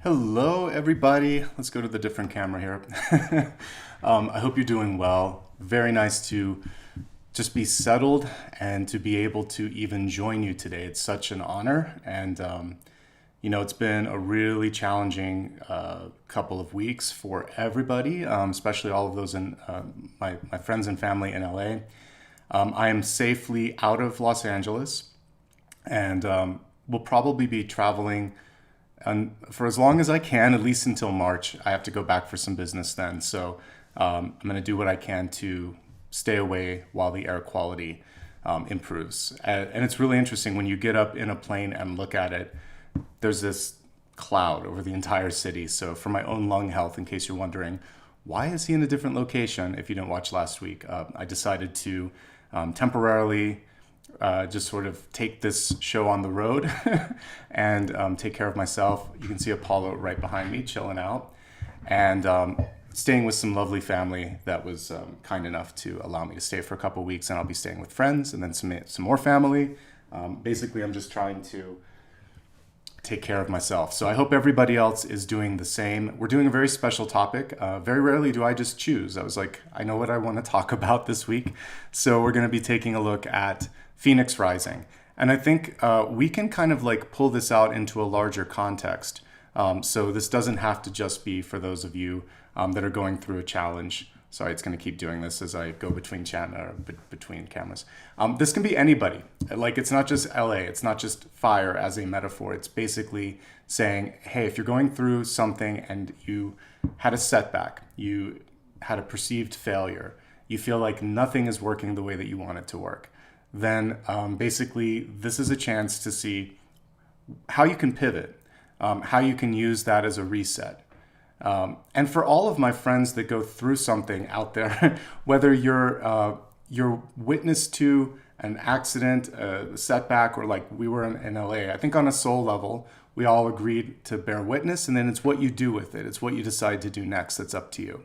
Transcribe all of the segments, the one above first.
Hello, everybody. Let's go to the different camera here. I hope you're doing well. Very nice to just be settled and to be able to even join you today. It's such an honor. And, it's been a really challenging couple of weeks for everybody, especially all of those in my friends and family in LA. I am safely out of Los Angeles and will probably be traveling and for as long as I can, at least until March. I have to go back for some business then. So I'm going to do what I can to stay away while the air quality improves. And it's really interesting when you get up in a plane and look at it, there's this cloud over the entire city. So for my own lung health, in case you're wondering, why is he in a different location? If you didn't watch last week, I decided to temporarily just sort of take this show on the road and take care of myself. You can see Apollo right behind me chilling out and staying with some lovely family that was kind enough to allow me to stay for a couple of weeks. And I'll be staying with friends and then some more family. Basically, I'm just trying to take care of myself. So I hope everybody else is doing the same. We're doing a very special topic. Very rarely do I just choose. I was like, I know what I want to talk about this week. So we're going to be taking a look at Phoenix rising. And I think we can kind of like pull this out into a larger context. So this doesn't have to just be for those of you that are going through a challenge. Sorry, it's going to keep doing this as I go between cameras. This can be anybody. Like, it's not just LA. It's not just fire as a metaphor. It's basically saying, hey, if you're going through something and you had a setback, you had a perceived failure, you feel like nothing is working the way that you want it to work, then basically this is a chance to see how you can pivot, how you can use that as a reset. And for all of my friends that go through something out there, whether you're witness to an accident, a setback, or like we were in LA, I think on a soul level, we all agreed to bear witness, and then it's what you do with it. It's what you decide to do next that's up to you.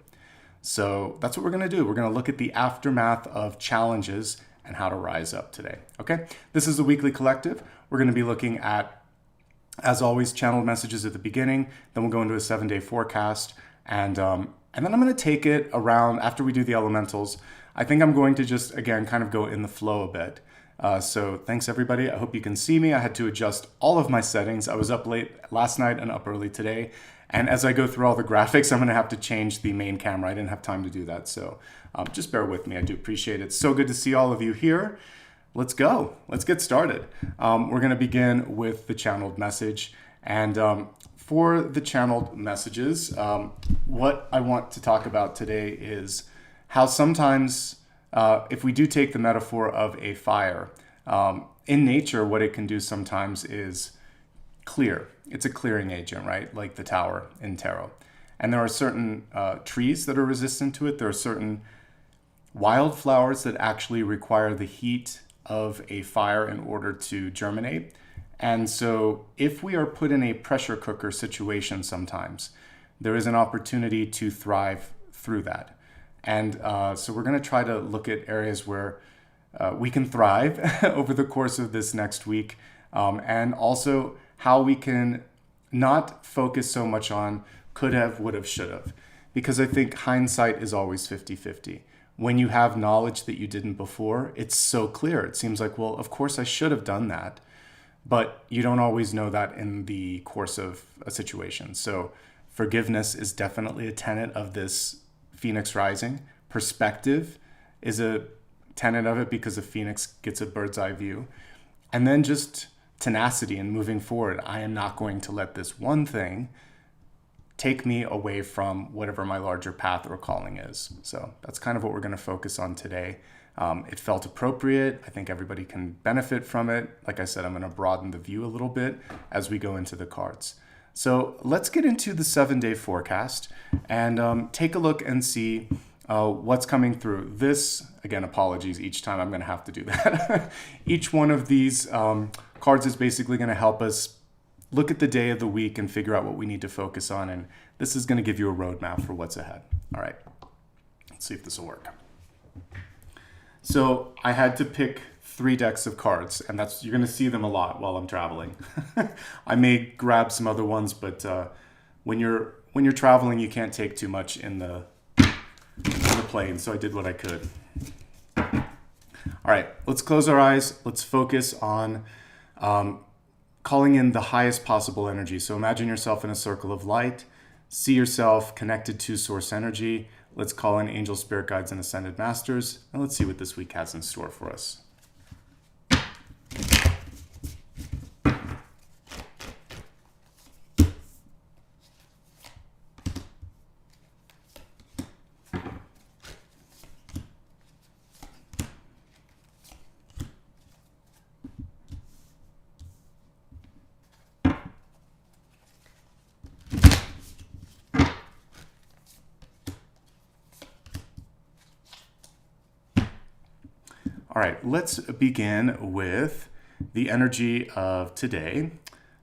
So that's what we're going to do. We're going to look at the aftermath of challenges and how to rise up today. Okay, this is the weekly collective. We're going to be looking at, as always, channeled messages at the beginning. Then we'll go into a 7-day forecast, and then I'm going to take it around after we do the elementals. I think I'm going to just again kind of go in the flow a bit. So thanks everybody. I hope you can see me. I had to adjust all of my settings. I was up late last night and up early today. And as I go through all the graphics, I'm going to have to change the main camera. I didn't have time to do that. So just bear with me. I do appreciate it. So good to see all of you here. Let's go. Let's get started. We're going to begin with the channeled message. And for the channeled messages, what I want to talk about today is how sometimes if we do take the metaphor of a fire, in nature, what it can do sometimes is clear. It's a clearing agent, right? Like the tower in tarot. And there are certain trees that are resistant to it. There are certain wildflowers that actually require the heat of a fire in order to germinate. And so if we are put in a pressure cooker situation sometimes, there is an opportunity to thrive through that. And so we're going to try to look at areas where we can thrive over the course of this next week, and also how we can not focus so much on could have, would have, should have. Because I think hindsight is always 50-50. When you have knowledge that you didn't before, it's so clear. It seems like, well, of course I should have done that. But you don't always know that in the course of a situation. So forgiveness is definitely a tenet of this Phoenix rising. Perspective is a tenet of it because a Phoenix gets a bird's eye view. And then just tenacity and moving forward. I am not going to let this one thing take me away from whatever my larger path or calling is. So that's kind of what we're going to focus on today. It felt appropriate. I think everybody can benefit from it. Like I said, I'm going to broaden the view a little bit as we go into the cards. So let's get into the 7-day forecast and take a look and see what's coming through. This, again, apologies, each time I'm going to have to do that. Each one of these cards is basically going to help us look at the day of the week and figure out what we need to focus on. And this is going to give you a roadmap for what's ahead. All right, let's see if this will work. So I had to pick 3 decks of cards, and you're going to see them a lot while I'm traveling. I may grab some other ones, but when you're traveling, you can't take too much in the plane. So I did what I could. All right, let's close our eyes. Let's focus on calling in the highest possible energy. So imagine yourself in a circle of light. See yourself connected to source energy. Let's call in angel, spirit guides, and ascended masters. And let's see what this week has in store for us. All right, let's begin with the energy of today.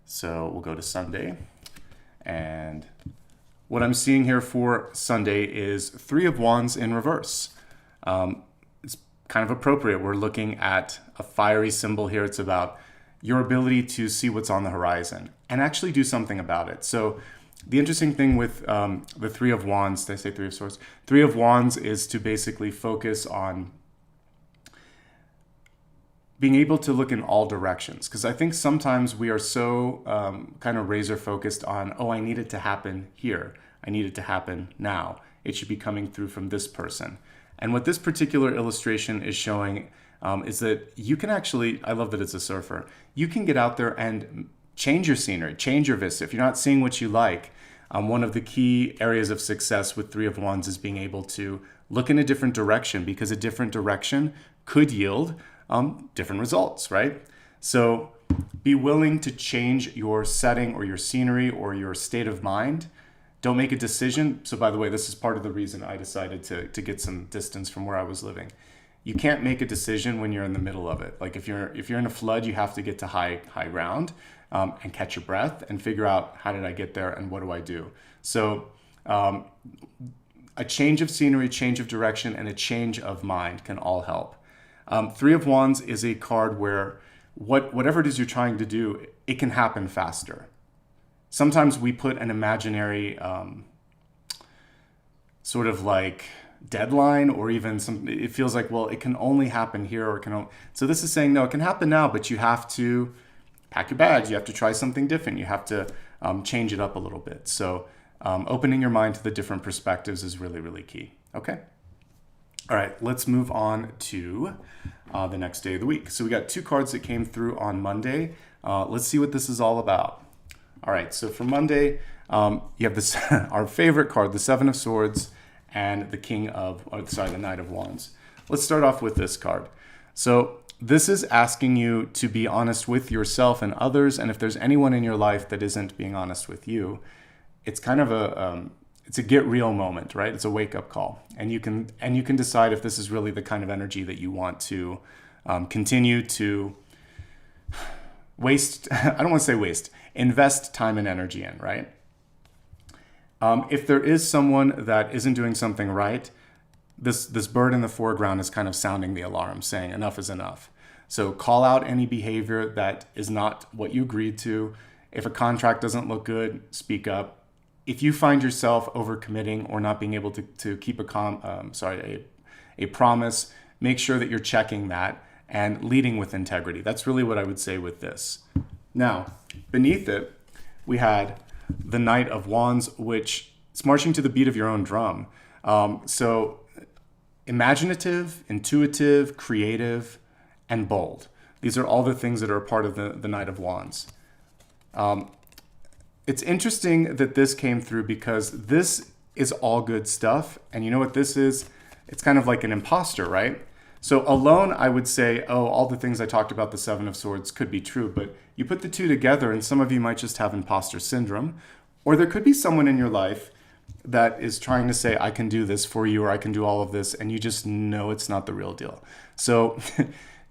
So we'll go to Sunday. And what I'm seeing here for Sunday is Three of Wands in reverse. It's kind of appropriate. We're looking at a fiery symbol here. It's about your ability to see what's on the horizon and actually do something about it. So the interesting thing with the Three of Wands, did I say Three of Swords? Three of Wands is to basically focus on being able to look in all directions. Because I think sometimes we are so kind of razor focused on, oh, I need it to happen here. I need it to happen now. It should be coming through from this person. And what this particular illustration is showing is that you can actually, I love that it's a surfer, you can get out there and change your scenery, change your vista. If you're not seeing what you like, one of the key areas of success with Three of Wands is being able to look in a different direction, because a different direction could yield different results, right? So be willing to change your setting or your scenery or your state of mind. Don't make a decision. So by the way, this is part of the reason I decided to get some distance from where I was living. You can't make a decision when you're in the middle of it. Like if you're in a flood, you have to get to high ground and catch your breath and figure out, how did I get there and what do I do? So a change of scenery, change of direction, and a change of mind can all help. Three of Wands is a card where whatever it is you're trying to do, it can happen faster. Sometimes we put an imaginary sort of like deadline, or even it feels like, well, it can only happen here, or it can so this is saying, no, it can happen now, but you have to pack your bags, you have to try something different, you have to change it up a little bit. So opening your mind to the different perspectives is really, really key. Okay. All right, let's move on to the next day of the week. So we got two cards that came through on Monday. Let's see what this is all about. All right, so for Monday, you have this our favorite card, the Seven of Swords, and the Knight of Wands. Let's start off with this card. So this is asking you to be honest with yourself and others, and if there's anyone in your life that isn't being honest with you, it's kind of it's a get real moment, right? It's a wake up call, and you can decide if this is really the kind of energy that you want to continue to waste. I don't want to say waste. Invest time and energy in, right? If there is someone that isn't doing something right, this bird in the foreground is kind of sounding the alarm, saying enough is enough. So call out any behavior that is not what you agreed to. If a contract doesn't look good, speak up. If you find yourself overcommitting or not being able to keep a promise, make sure that you're checking that and leading with integrity. That's really what I would say with this. Now, beneath it, we had the Knight of Wands, which is marching to the beat of your own drum. So imaginative, intuitive, creative, and bold. These are all the things that are a part of the Knight of Wands. It's interesting that this came through, because this is all good stuff. And you know what this is? It's kind of like an imposter, right? So alone, I would say, oh, all the things I talked about, the Seven of Swords, could be true. But you put the two together, and some of you might just have imposter syndrome. Or there could be someone in your life that is trying to say, I can do this for you, or I can do all of this, and you just know it's not the real deal. So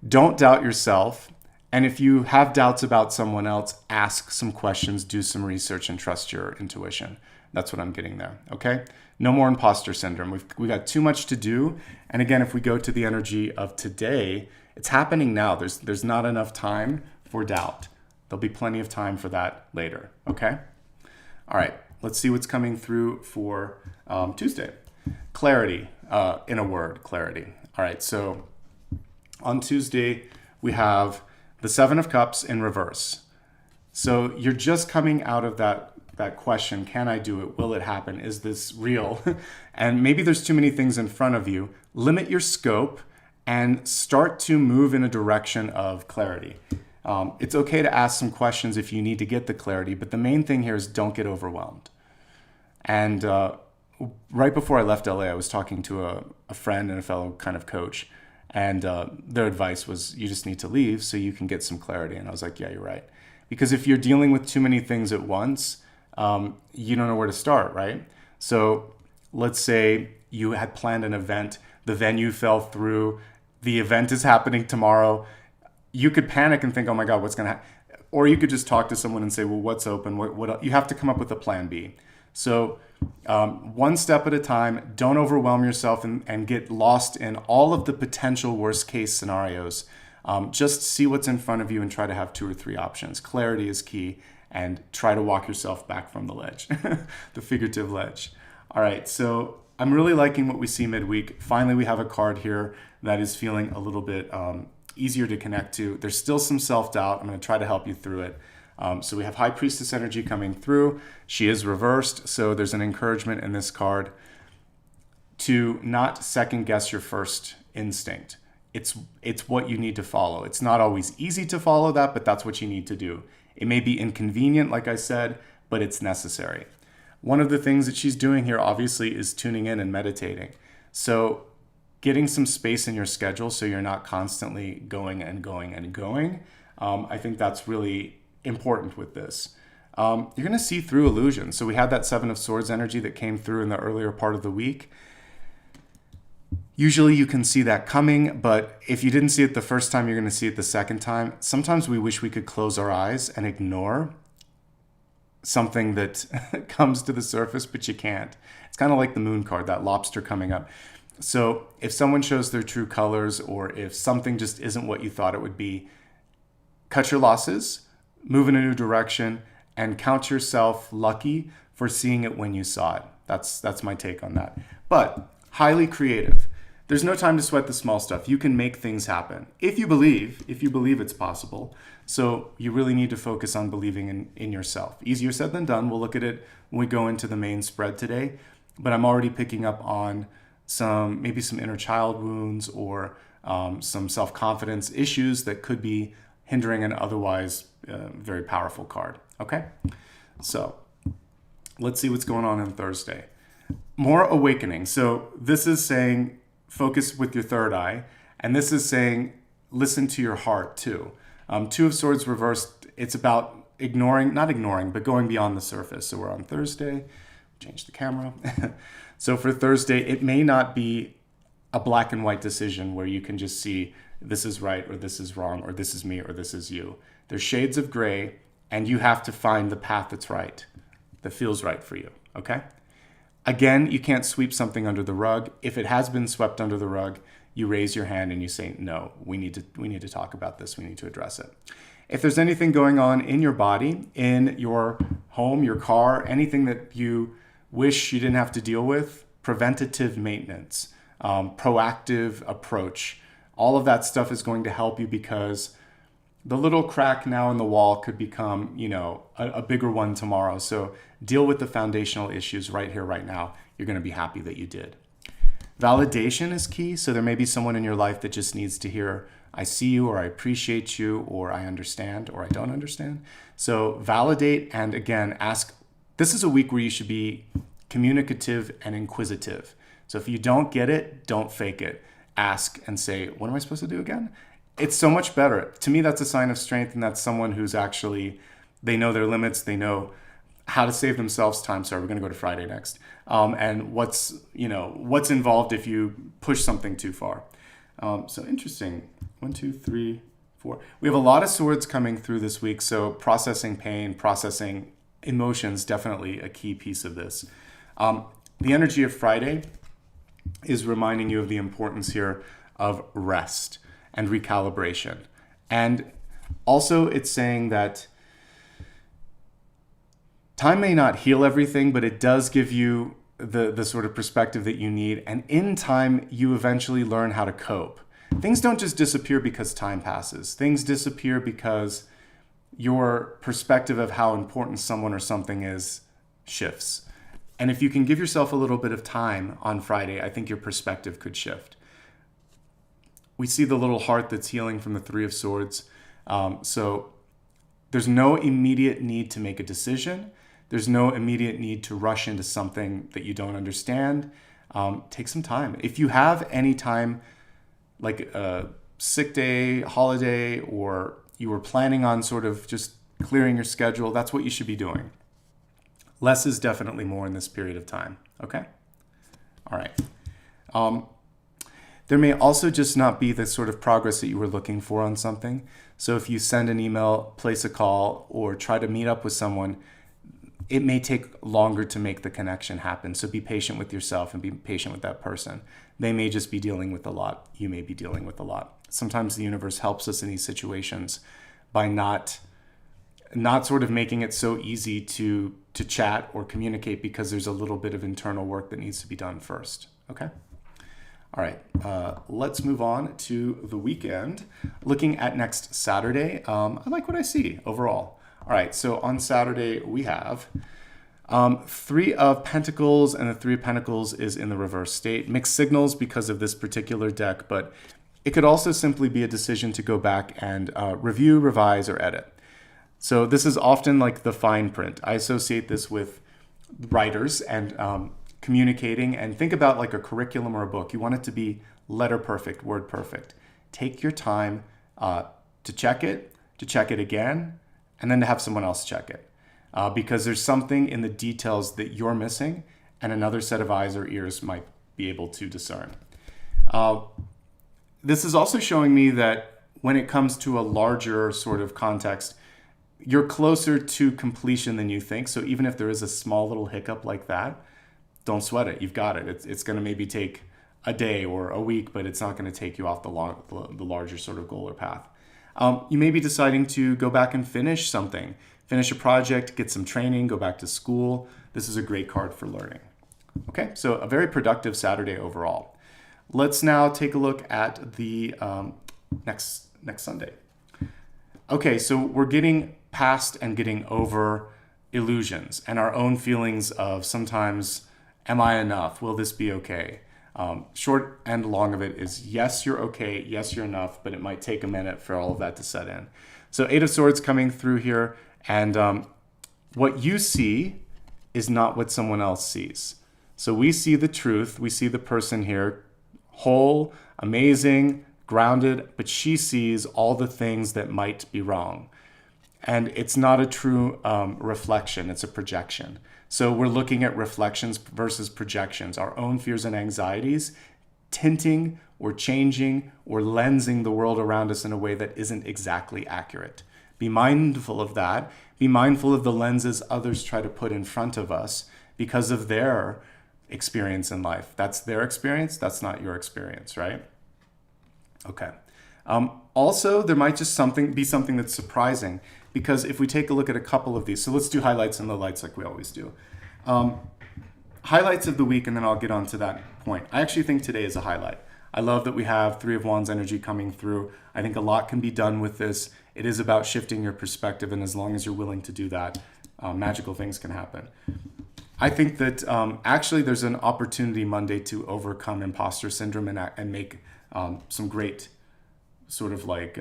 don't doubt yourself. And if you have doubts about someone else, ask some questions, do some research, and trust your intuition. That's what I'm getting there, okay? No more imposter syndrome. We got too much to do. And again, if we go to the energy of today, it's happening now. There's not enough time for doubt. There'll be plenty of time for that later, okay? All right, let's see what's coming through for Tuesday. Clarity, in a word, clarity. All right, so on Tuesday, we have the Seven of Cups in reverse. So you're just coming out of that question, can I do it? Will it happen? Is this real? And maybe there's too many things in front of you. Limit your scope and start to move in a direction of clarity. It's okay to ask some questions if you need to get the clarity, but the main thing here is don't get overwhelmed. And right before I left LA, I was talking to a friend and a fellow kind of coach, and their advice was you just need to leave so you can get some clarity. And I was like, yeah, you're right. Because if you're dealing with too many things at once, you don't know where to start, right? So let's say you had planned an event, the venue fell through, the event is happening tomorrow. You could panic and think, oh my God, what's going to happen? Or you could just talk to someone and say, well, what's open? What you have to come up with a plan B. So one step at a time, don't overwhelm yourself and get lost in all of the potential worst case scenarios. Just see what's in front of you and try to have 2 or 3 options. Clarity is key, and try to walk yourself back from the ledge, the figurative ledge. All right, so I'm really liking what we see midweek. Finally, we have a card here that is feeling a little bit easier to connect to. There's still some self-doubt. I'm going to try to help you through it. So we have High Priestess energy coming through. She is reversed, so there's an encouragement in this card to not second guess your first instinct. It's what you need to follow. It's not always easy to follow that, but that's what you need to do. It may be inconvenient, like I said, but it's necessary. One of the things that she's doing here, obviously, is tuning in and meditating. So getting some space in your schedule so you're not constantly going and going and going. I think that's really important with this. You're going to see through illusions. So we had that Seven of Swords energy that came through in the earlier part of the week. Usually you can see that coming, but if you didn't see it the first time, you're going to see it the second time. Sometimes we wish we could close our eyes and ignore something that comes to the surface, but you can't. It's kind of like the moon card, that lobster coming up. So if someone shows their true colors, or if something just isn't what you thought it would be, cut your losses, move in a new direction, and count yourself lucky for seeing it when you saw it. That's my take on that. But highly creative. There's no time to sweat the small stuff. You can make things happen if you believe it's possible. So you really need to focus on believing in yourself. Easier said than done. We'll look at it when we go into the main spread today. But I'm already picking up on maybe some inner child wounds or some self-confidence issues that could be hindering an otherwise very powerful card. Okay, so let's see what's going on Thursday. More awakening. So this is saying focus with your third eye, and this is saying listen to your heart too. 2 of Swords reversed. It's about not ignoring, but going beyond the surface. So we're on Thursday. Change the camera. So for Thursday, it may not be a black and white decision where you can just see this is right or this is wrong or this is me or this is you. There's shades of gray, and you have to find the path that's right, that feels right for you, okay? Again, you can't sweep something under the rug. If it has been swept under the rug, you raise your hand and you say, no, we need to talk about this. We need to address it. If there's anything going on in your body, in your home, your car, anything that you wish you didn't have to deal with, preventative maintenance, proactive approach, all of that stuff is going to help you, because the little crack now in the wall could become, a bigger one tomorrow. So deal with the foundational issues right here, right now. You're going to be happy that you did. Validation is key. So there may be someone in your life that just needs to hear, I see you, or I appreciate you, or I understand, or I don't understand. So validate, and again, ask. This is a week where you should be communicative and inquisitive. So if you don't get it, don't fake it. Ask and say, what am I supposed to do again? It's so much better. To me, that's a sign of strength, and that's someone who's actually, they know their limits, they know how to save themselves time. Sorry, we're going to go to Friday next. And what's involved if you push something too far. So interesting. 1, 2, 3, 4. We have a lot of swords coming through this week. So processing pain, processing emotions, definitely a key piece of this. The energy of Friday is reminding you of the importance here of rest and recalibration. And also it's saying that Time may not heal everything, but it does give you the sort of perspective that you need. And in time, you eventually learn how to cope. Things don't just disappear because time passes. Things disappear because your perspective of how important someone or something is shifts. And if you can give yourself a little bit of time on Friday, I think your perspective could shift. We see the little heart that's healing from the Three of Swords. So there's no immediate need to make a decision. There's no immediate need to rush into something that you don't understand. Take some time. If you have any time, like a sick day, holiday, or you were planning on sort of just clearing your schedule, that's what you should be doing. Less is definitely more in this period of time. Okay? All right. There may also just not be the sort of progress that you were looking for on something. So if you send an email, place a call, or try to meet up with someone, it may take longer to make the connection happen. So be patient with yourself and be patient with that person. They may just be dealing with a lot. You may be dealing with a lot. Sometimes the universe helps us in these situations by not sort of making it so easy to chat or communicate, because there's a little bit of internal work that needs to be done first. Okay? All right, let's move on to the weekend. Looking at next Saturday, I like what I see overall. All right, so on Saturday we have Three of Pentacles, and the Three of Pentacles is in the reverse state. Mixed signals because of this particular deck, but it could also simply be a decision to go back and review, revise, or edit. So this is often like the fine print. I associate this with writers and communicating, and think about like a curriculum or a book. You want it to be letter perfect, word perfect. Take your time to check it again, and then to have someone else check it. Because there's something in the details that you're missing and another set of eyes or ears might be able to discern. This is also showing me that when it comes to a larger sort of context, you're closer to completion than you think. So even if there is a small little hiccup like that, don't sweat it. You've got it. It's going to maybe take a day or a week, but it's not going to take you off the larger sort of goal or path. You may be deciding to go back and finish something, finish a project, get some training, go back to school. This is a great card for learning. Okay, so a very productive Saturday overall. Let's now take a look at the next Sunday. Okay, so we're getting past and getting over illusions and our own feelings of sometimes, am I enough? Will this be okay? Short and long of it is, yes, you're okay. Yes, you're enough, but it might take a minute for all of that to set in. So Eight of Swords coming through here. And what you see is not what someone else sees. So we see the truth. We see the person here whole, amazing, grounded, but she sees all the things that might be wrong. And it's not a true reflection. It's a projection. So we're looking at reflections versus projections, our own fears and anxieties, tinting or changing or lensing the world around us in a way that isn't exactly accurate. Be mindful of that. Be mindful of the lenses others try to put in front of us because of their experience in life. That's their experience. That's not your experience, right? Okay. Also, there might just be something that's surprising, because if we take a look at a couple of these, so let's do highlights and lowlights like we always do. Highlights of the week, and then I'll get on to that point. I actually think today is a highlight. I love that we have Three of Wands energy coming through. I think a lot can be done with this. It is about shifting your perspective, and as long as you're willing to do that, magical things can happen. I think that actually there's an opportunity Monday to overcome imposter syndrome and make some great sort of like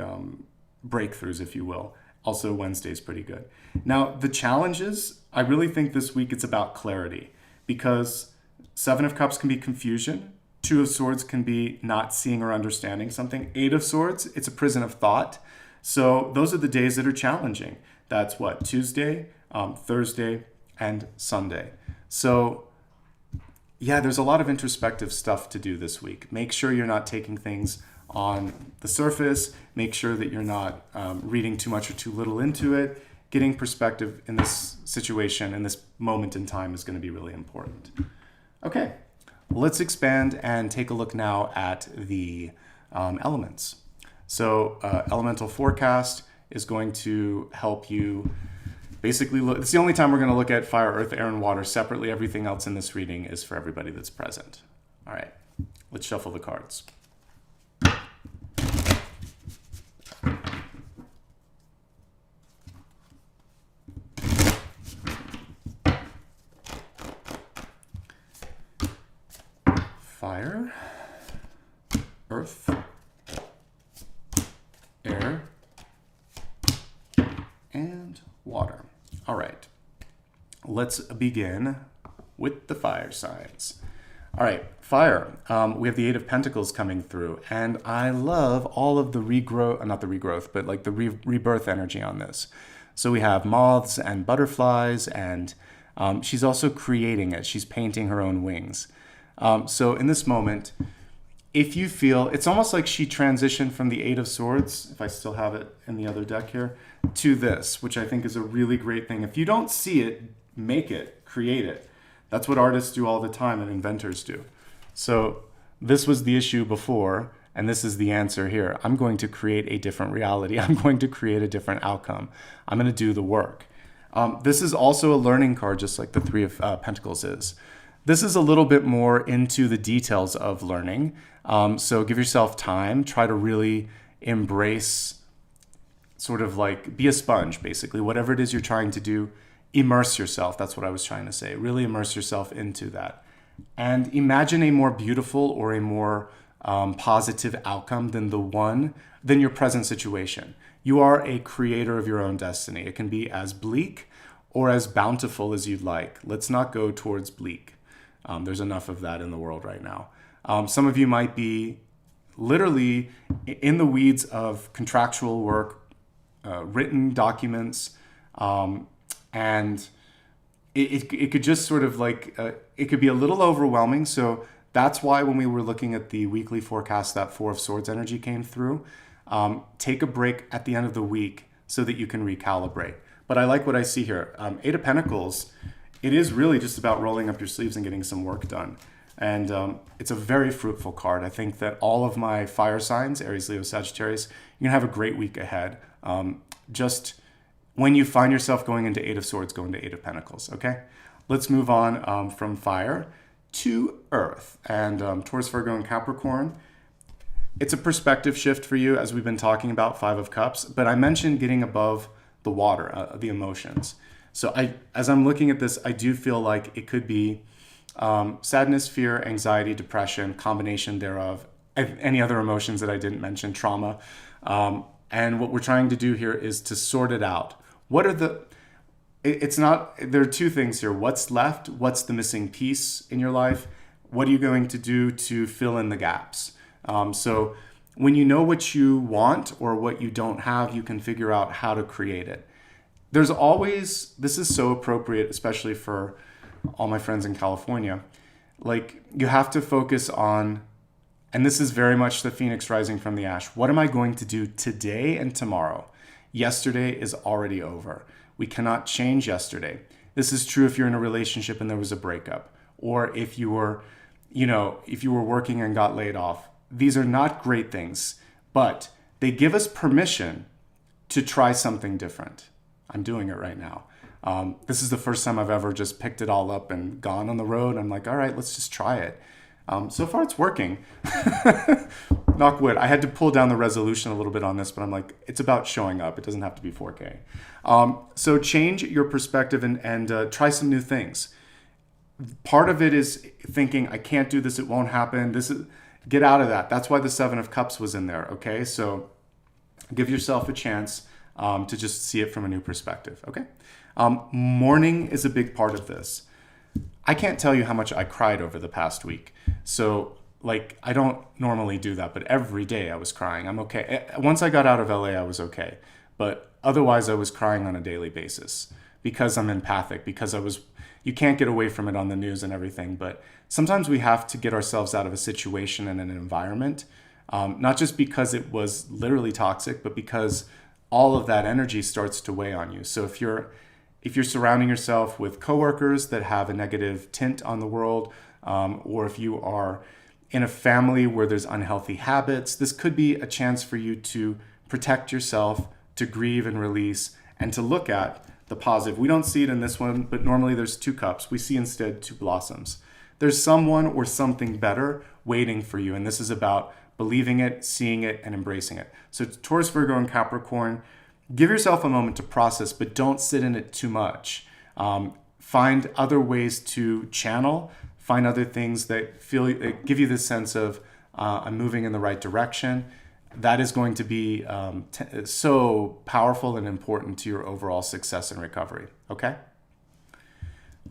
breakthroughs, if you will. Also, Wednesday's pretty good. Now, the challenges, I really think this week it's about clarity, because Seven of Cups can be confusion. Two of Swords can be not seeing or understanding something. Eight of Swords, it's a prison of thought. So those are the days that are challenging. That's what? Tuesday, Thursday, and Sunday. So yeah, there's a lot of introspective stuff to do this week. Make sure you're not taking things on the surface. Make sure that you're not reading too much or too little into it. Getting perspective in this situation, in this moment in time, is going to be really important. Okay, let's expand and take a look now at the elements. So elemental forecast is going to help you basically, it's the only time we're going to look at fire, earth, air, and water separately. Everything else in this reading is for everybody that's present. All right, let's shuffle the cards. Fire, earth, air, and water. All right, let's begin with the fire signs. All right, fire. We have the Eight of Pentacles coming through, and I love all of the not the regrowth, but like the rebirth energy on this. So we have moths and butterflies, and she's also creating it. She's painting her own wings. So in this moment, if you feel, it's almost like she transitioned from the Eight of Swords, if I still have it in the other deck here, to this, which I think is a really great thing. If you don't see it, make it, create it. That's what artists do all the time and inventors do. So this was the issue before, and this is the answer here. I'm going to create a different reality. I'm going to create a different outcome. I'm going to do the work. This is also a learning card, just like the Three of Pentacles is. This is a little bit more into the details of learning. So give yourself time. Try to really embrace, sort of like be a sponge, basically. Whatever it is you're trying to do, immerse yourself. That's what I was trying to say. Really immerse yourself into that. And imagine a more beautiful or a more positive outcome than your present situation. You are a creator of your own destiny. It can be as bleak or as bountiful as you'd like. Let's not go towards bleak. There's enough of that in the world right now. Some of you might be literally in the weeds of contractual work, written documents, and it could just sort of like, it could be a little overwhelming. So that's why when we were looking at the weekly forecast, that Four of Swords energy came through. Take a break at the end of the week so that you can recalibrate. But I like what I see here. Eight of Pentacles, it is really just about rolling up your sleeves and getting some work done. And it's a very fruitful card. I think that all of my fire signs, Aries, Leo, Sagittarius, you're going to have a great week ahead. Just when you find yourself going into Eight of Swords, go into Eight of Pentacles, okay? Let's move on from fire to earth. And Taurus, Virgo, and Capricorn, it's a perspective shift for you, as we've been talking about, Five of Cups. But I mentioned getting above the water, the emotions. So as I'm looking at this, I do feel like it could be sadness, fear, anxiety, depression, combination thereof, any other emotions that I didn't mention, trauma. And what we're trying to do here is to sort it out. There are two things here. What's left? What's the missing piece in your life? What are you going to do to fill in the gaps? So when you know what you want or what you don't have, you can figure out how to create it. There's always, this is so appropriate, especially for all my friends in California, like you have to focus on, and this is very much the phoenix rising from the ash. What am I going to do today and tomorrow? Yesterday is already over. We cannot change yesterday. This is true if you're in a relationship and there was a breakup, or if you were working and got laid off. These are not great things, but they give us permission to try something different. I'm doing it right now. This is the first time I've ever just picked it all up and gone on the road. I'm like, all right, let's just try it. So far it's working. Knock wood. I had to pull down the resolution a little bit on this, but I'm like, it's about showing up. It doesn't have to be 4K. So change your perspective and try some new things. Part of it is thinking, I can't do this. It won't happen. Get out of that. That's why the Seven of Cups was in there. Okay. So give yourself a chance to just see it from a new perspective. Okay. Mourning is a big part of this. I can't tell you how much I cried over the past week. So like, I don't normally do that, but every day I was crying. I'm okay. Once I got out of LA, I was okay. But otherwise I was crying on a daily basis because I'm empathic, because you can't get away from it on the news and everything. But sometimes we have to get ourselves out of a situation and an environment, not just because it was literally toxic, but because all of that energy starts to weigh on you. So if you're surrounding yourself with coworkers that have a negative tint on the world, or if you are in a family where there's unhealthy habits, this could be a chance for you to protect yourself, to grieve and release, and to look at the positive. We don't see it in this one, but normally there's 2 cups. We see instead 2 blossoms. There's someone or something better waiting for you, and this is about believing it, seeing it, and embracing it. So Taurus, Virgo, and Capricorn, give yourself a moment to process, but don't sit in it too much. Find other ways to channel, find other things that give you this sense of I'm moving in the right direction. That is going to be so powerful and important to your overall success and recovery. Okay?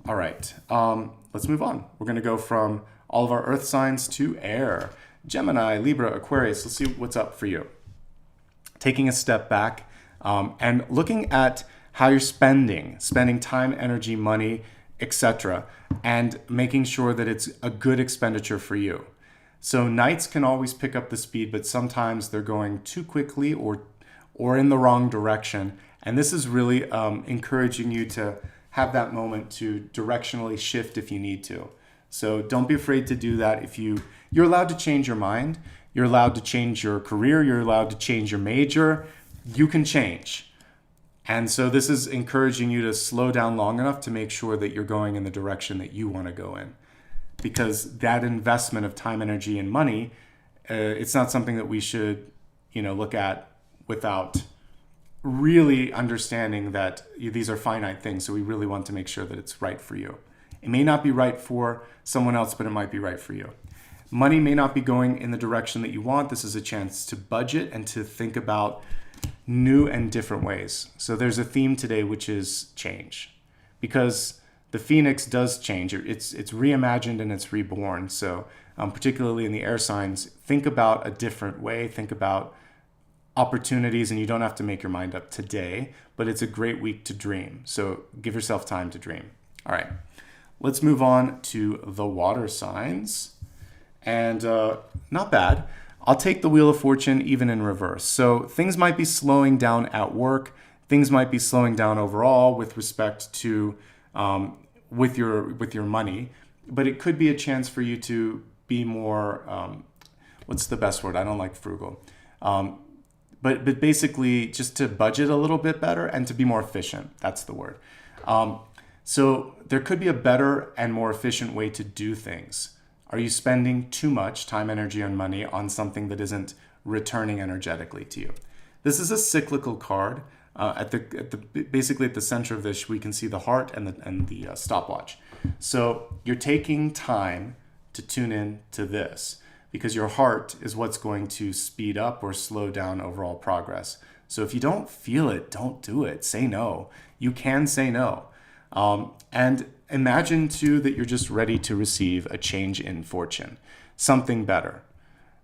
All right. Let's move on. We're going to go from all of our earth signs to air. Gemini, Libra, Aquarius. Let's see what's up for you. Taking a step back and looking at how you're spending time, energy, money, etc., and making sure that it's a good expenditure for you. So nights can always pick up the speed, but sometimes they're going too quickly or in the wrong direction. And this is really encouraging you to have that moment to directionally shift if you need to. So don't be afraid to do that. If you're allowed to change your mind, you're allowed to change your career, you're allowed to change your major, you can change. And so this is encouraging you to slow down long enough to make sure that you're going in the direction that you want to go in. Because that investment of time, energy, and money, it's not something that we should, look at without really understanding that these are finite things. So we really want to make sure that it's right for you. It may not be right for someone else, but it might be right for you. Money may not be going in the direction that you want. This is a chance to budget and to think about new and different ways. So there's a theme today, which is change, because the phoenix does change. It's reimagined and it's reborn. So particularly in the air signs, think about a different way. Think about opportunities, and you don't have to make your mind up today, but it's a great week to dream. So give yourself time to dream. All right, let's move on to the water signs. And not bad. I'll take the Wheel of Fortune even in reverse. So things might be slowing down at work. Things might be slowing down overall with respect to with your money. But it could be a chance for you to be more, what's the best word? I don't like frugal. But basically just to budget a little bit better and to be more efficient. That's the word. So there could be a better and more efficient way to do things. Are you spending too much time, energy, and money on something that isn't returning energetically to you? This is a cyclical card. Basically at the center of this, we can see the heart and the stopwatch. So you're taking time to tune in to this because your heart is what's going to speed up or slow down overall progress. So if you don't feel it, don't do it. Say no. You can say no. And imagine too that you're just ready to receive a change in fortune, something better.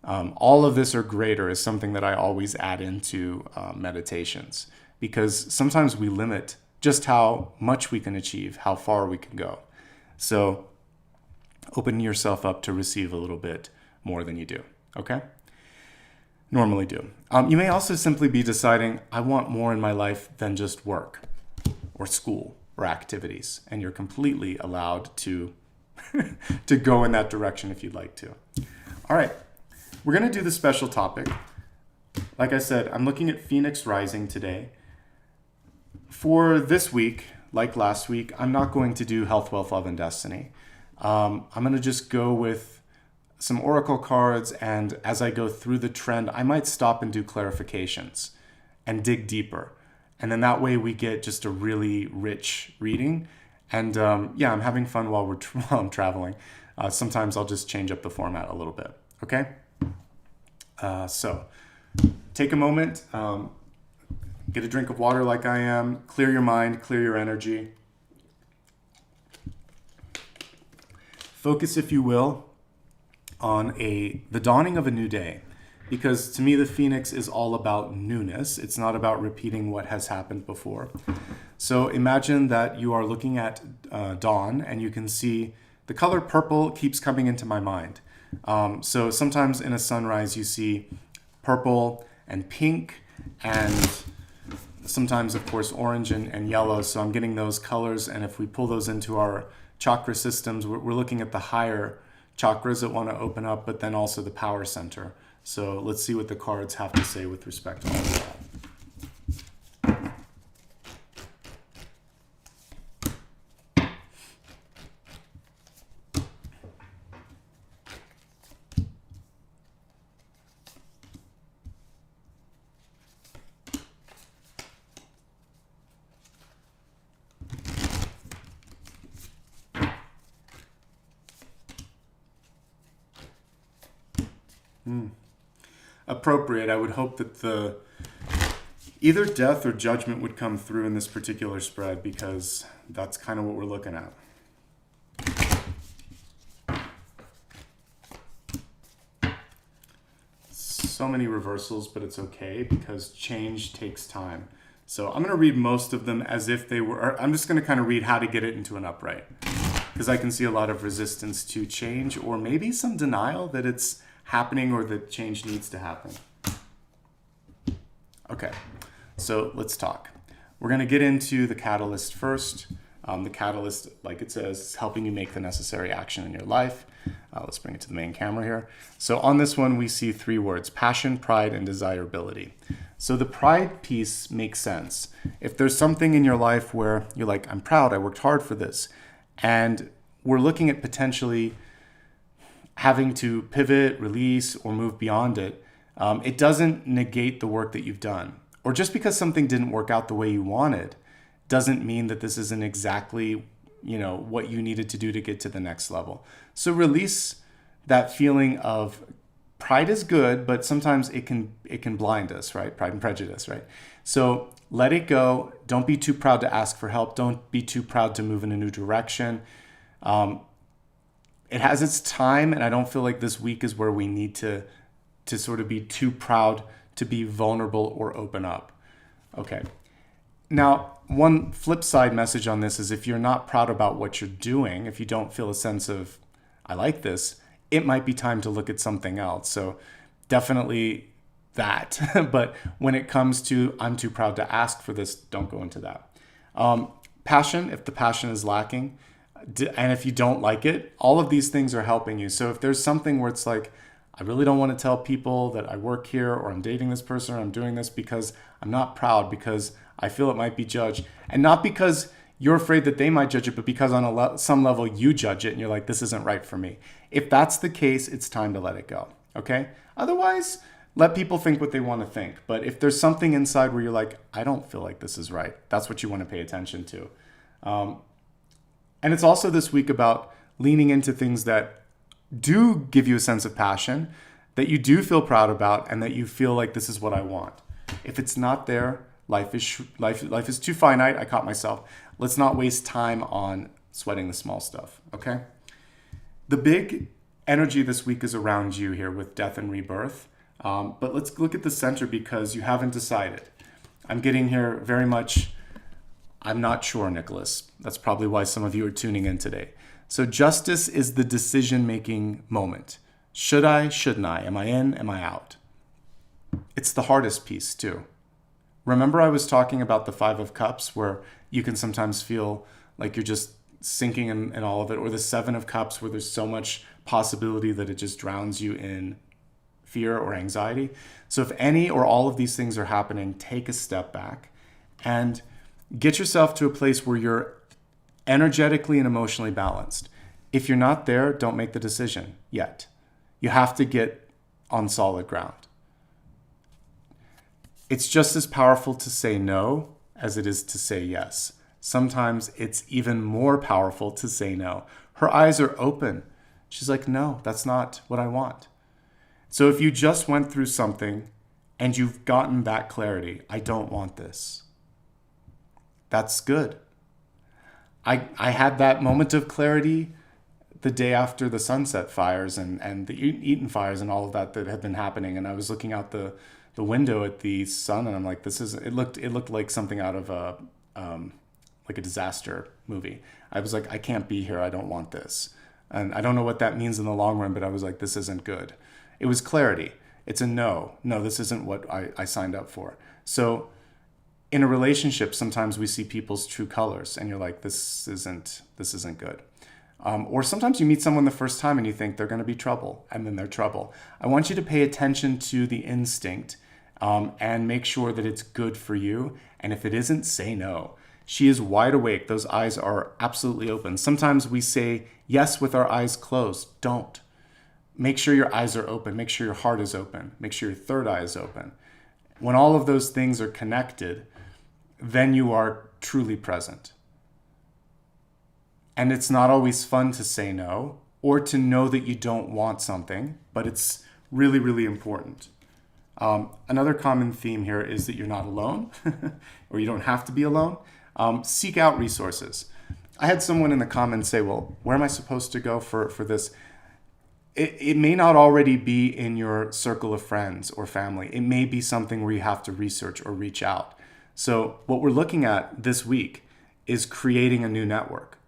All of this or greater is something that I always add into meditations, because sometimes we limit just how much we can achieve, how far we can go. So open yourself up to receive a little bit more than you do, okay? Normally do. You may also simply be deciding, I want more in my life than just work or school or activities, and you're completely allowed to to go in that direction if you'd like to. All right, we're going to do the special topic. Like I said, I'm looking at Phoenix Rising today. For this week, like last week, I'm not going to do Health, Wealth, Love, and Destiny. I'm going to just go with some oracle cards, and as I go through the trend, I might stop and do clarifications and dig deeper. And then that way we get just a really rich reading. And I'm having fun while I'm traveling. Sometimes I'll just change up the format a little bit. Okay? So take a moment, get a drink of water like I am, clear your mind, clear your energy. Focus, if you will, on the dawning of a new day. Because to me, the Phoenix is all about newness. It's not about repeating what has happened before. So imagine that you are looking at dawn and you can see the color purple keeps coming into my mind. So sometimes in a sunrise, you see purple and pink and sometimes, of course, orange and yellow. So I'm getting those colors. And if we pull those into our chakra systems, we're looking at the higher chakras that want to open up, but then also the power center. So let's see what the cards have to say with respect to all of that. Appropriate. I would hope that either death or judgment would come through in this particular spread, because that's kind of what we're looking at. So many reversals, but it's okay because change takes time. So I'm going to read most of them as if they were, or I'm just going to kind of read how to get it into an upright, because I can see a lot of resistance to change, or maybe some denial that it's happening or that change needs to happen. Okay, so let's talk. We're going to get into the catalyst first. The catalyst, like it says, is helping you make the necessary action in your life. Let's bring it to the main camera here. So on this one, we see 3 words: passion, pride, and desirability. So the pride piece makes sense. If there's something in your life where you're like, I'm proud, I worked hard for this, and we're looking at potentially having to pivot, release, or move beyond it, it doesn't negate the work that you've done. Or just because something didn't work out the way you wanted doesn't mean that this isn't exactly, what you needed to do to get to the next level. So release that feeling of pride is good, but sometimes it can blind us, right? Pride and prejudice, right? So let it go. Don't be too proud to ask for help. Don't be too proud to move in a new direction. It has its time, and I don't feel like this week is where we need to sort of be too proud to be vulnerable or open up. Okay. Now, one flip side message on this is if you're not proud about what you're doing, if you don't feel a sense of, I like this, it might be time to look at something else. So definitely that. But when it comes to, I'm too proud to ask for this, don't go into that. Passion, if the passion is lacking, and if you don't like it, all of these things are helping you. So if there's something where it's like, I really don't want to tell people that I work here, or I'm dating this person, or I'm doing this because I'm not proud, because I feel it might be judged. And not because you're afraid that they might judge it, but because on some level you judge it and you're like, this isn't right for me. If that's the case, it's time to let it go, okay? Otherwise, let people think what they want to think. But if there's something inside where you're like, I don't feel like this is right, that's what you want to pay attention to. And it's also this week about leaning into things that do give you a sense of passion, that you do feel proud about, and that you feel like this is what I want. If it's not there, life is too finite. I caught myself. Let's not waste time on sweating the small stuff, okay? The big energy this week is around you here with death and rebirth. But let's look at the center, because you haven't decided. I'm getting here very much, I'm not sure, Nicholas. That's probably why some of you are tuning in today. So justice is the decision-making moment. Should I? Shouldn't I? Am I in? Am I out? It's the hardest piece too. Remember I was talking about the 5 of Cups, where you can sometimes feel like you're just sinking in all of it, or the 7 of Cups, where there's so much possibility that it just drowns you in fear or anxiety. So if any or all of these things are happening, take a step back and get yourself to a place where you're energetically and emotionally balanced. If you're not there, don't make the decision yet. You have to get on solid ground. It's just as powerful to say no as it is to say yes. Sometimes it's even more powerful to say no. Her eyes are open. She's like, no, that's not what I want. So if you just went through something and you've gotten that clarity, I don't want this, that's good. I had that moment of clarity the day after the Sunset fires and the Eaton fires and all of that had been happening. And I was looking out the window at the sun, and I'm like, it looked like something out of like a disaster movie. I was like, I can't be here. I don't want this. And I don't know what that means in the long run, but I was like, this isn't good. It was clarity. It's a no. No, this isn't what I signed up for. So in a relationship, sometimes we see people's true colors, and you're like, this isn't good. Or sometimes you meet someone the first time and you think they're going to be trouble, and then they're trouble. I want you to pay attention to the instinct and make sure that it's good for you. And if it isn't, say no. She is wide awake. Those eyes are absolutely open. Sometimes we say yes with our eyes closed. Don't. Make sure your eyes are open. Make sure your heart is open. Make sure your third eye is open. When all of those things are connected, then you are truly present. And it's not always fun to say no, or to know that you don't want something, but it's Really, really important. Another common theme here is that you're not alone, or you don't have to be alone. Seek out resources. I had someone in the comments say, well, where am I supposed to go for this? It may not already be in your circle of friends or family. It may be something where you have to research or reach out. So what we're looking at this week is creating a new network.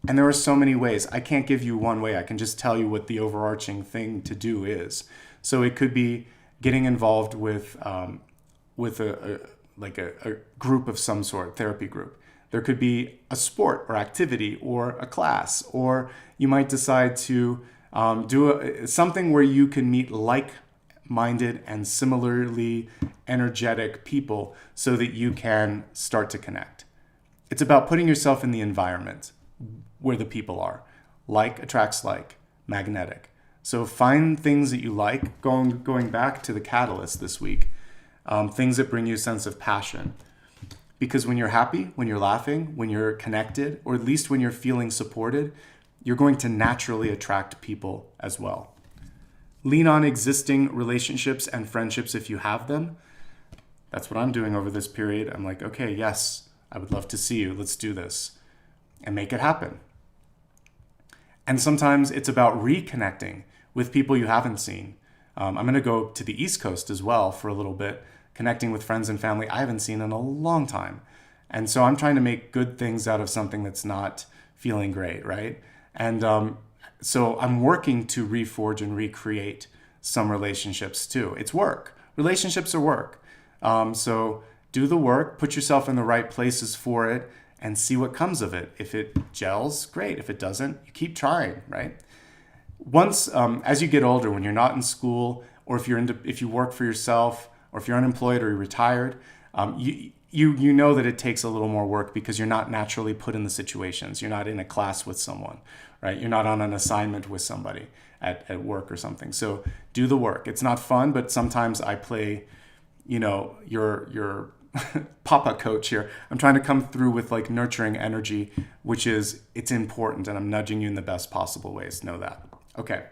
And there are so many ways. I can't give you one way. I can just tell you what the overarching thing to do is. So it could be getting involved with a group of some sort, therapy group. There could be a sport or activity or a class, or you might decide to do something where you can meet like-minded and similarly energetic people so that you can start to connect. It's about putting yourself in the environment where the people are. Like attracts like, magnetic. So find things that you like, going back to the catalyst this week, things that bring you a sense of passion. Because when you're happy, when you're laughing, when you're connected, or at least when you're feeling supported, you're going to naturally attract people as well. Lean on existing relationships and friendships if you have them. That's what I'm doing over this period. I'm like, okay, yes, I would love to see you. Let's do this and make it happen. And sometimes it's about reconnecting with people you haven't seen. I'm going to go to the East Coast as well for a little bit, connecting with friends and family I haven't seen in a long time. And so I'm trying to make good things out of something that's not feeling great, right? And so I'm working to reforge and recreate some relationships too. It's work. Relationships are work. So do the work, put yourself in the right places for it, and see what comes of it. If it gels, great. If it doesn't, you keep trying, right? Once, as you get older, when you're not in school, or if you work for yourself, or if you're unemployed or you're retired, you know that it takes a little more work because you're not naturally put in the situations. You're not in a class with someone, right? You're not on an assignment with somebody at work or something. So do the work. It's not fun, but sometimes I play, your papa coach here. I'm trying to come through with like nurturing energy, which is, it's important, and I'm nudging you in the best possible ways. Know that. Okay.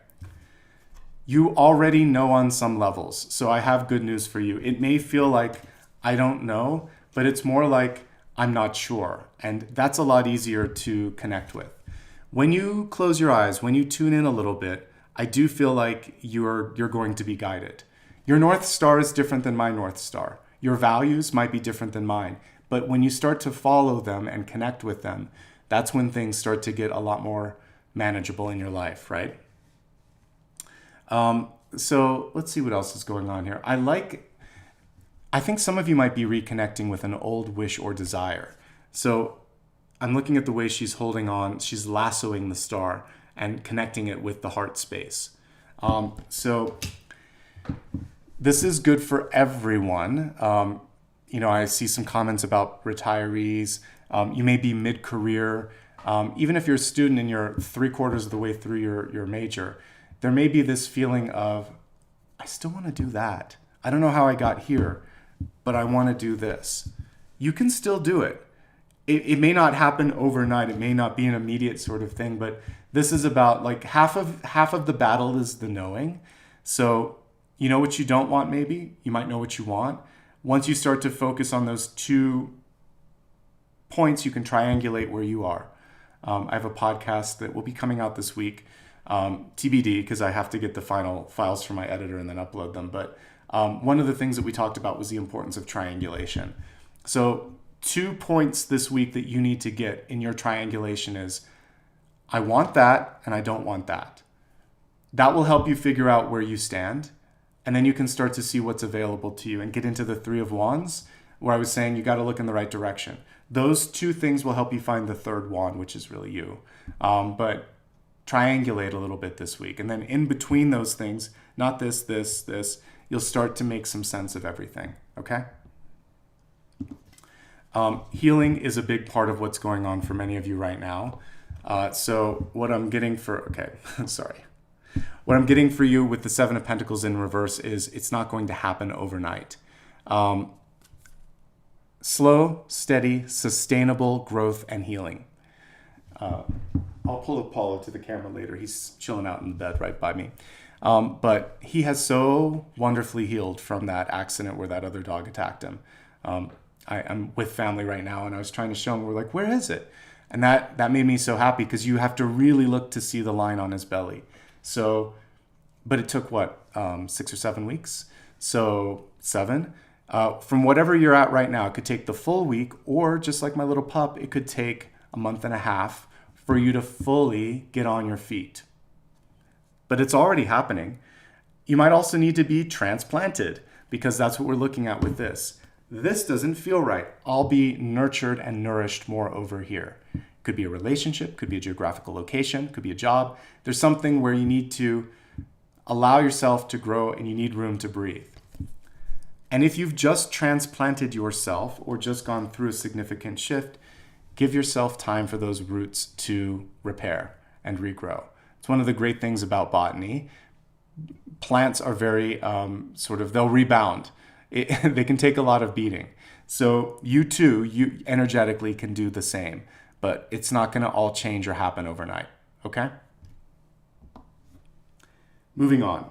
You already know on some levels. So I have good news for you. It may feel like I don't know, but it's more like I'm not sure. And that's a lot easier to connect with. When you close your eyes, when you tune in a little bit, I do feel like you're going to be guided. Your North Star is different than my North Star. Your values might be different than mine. But when you start to follow them and connect with them, that's when things start to get a lot more manageable in your life, right? So let's see what else is going on here. I think some of you might be reconnecting with an old wish or desire. So I'm looking at the way she's holding on. She's lassoing the star and connecting it with the heart space. So this is good for everyone. I see some comments about retirees. You may be mid-career. Even if you're a student and you're 3/4 of the way through your major, there may be this feeling of, I still want to do that. I don't know how I got here, but I want to do this. You can still do it. It may not happen overnight. It may not be an immediate sort of thing, but this is about like half of the battle is the knowing. So you know what you don't want, maybe. You might know what you want. Once you start to focus on those 2 points, you can triangulate where you are. I have a podcast that will be coming out this week. TBD, because I have to get the final files from my editor and then upload them. But one of the things that we talked about was the importance of triangulation. So 2 points this week that you need to get in your triangulation is, I want that and I don't want that. That will help you figure out where you stand. And then you can start to see what's available to you and get into the 3 of Wands, where I was saying you got to look in the right direction. Those 2 things will help you find the 3rd wand, which is really you. But triangulate a little bit this week. And then in between those things, not this, you'll start to make some sense of everything, okay? Healing is a big part of what's going on for many of you right now. So what I'm getting for you with the 7 of Pentacles in reverse is it's not going to happen overnight. Slow, steady, sustainable growth and healing. I'll pull Apollo to the camera later. He's chilling out in the bed right by me. But he has so wonderfully healed from that accident where that other dog attacked him. I'm with family right now, and I was trying to show him, we're like, where is it? And that made me so happy, because you have to really look to see the line on his belly. So, but it took what, 6 or 7 weeks? So 7. From whatever you're at right now, it could take the full week, or just like my little pup, it could take a month and a half for you to fully get on your feet. But it's already happening. You might also need to be transplanted, because that's what we're looking at with this. This doesn't feel right. I'll be nurtured and nourished more over here. Could be a relationship, could be a geographical location, could be a job. There's something where you need to allow yourself to grow and you need room to breathe. And if you've just transplanted yourself or just gone through a significant shift, give yourself time for those roots to repair and regrow. It's one of the great things about botany. Plants are very they'll rebound. They can take a lot of beating. So you too, you energetically can do the same, but it's not going to all change or happen overnight. Okay? Moving on.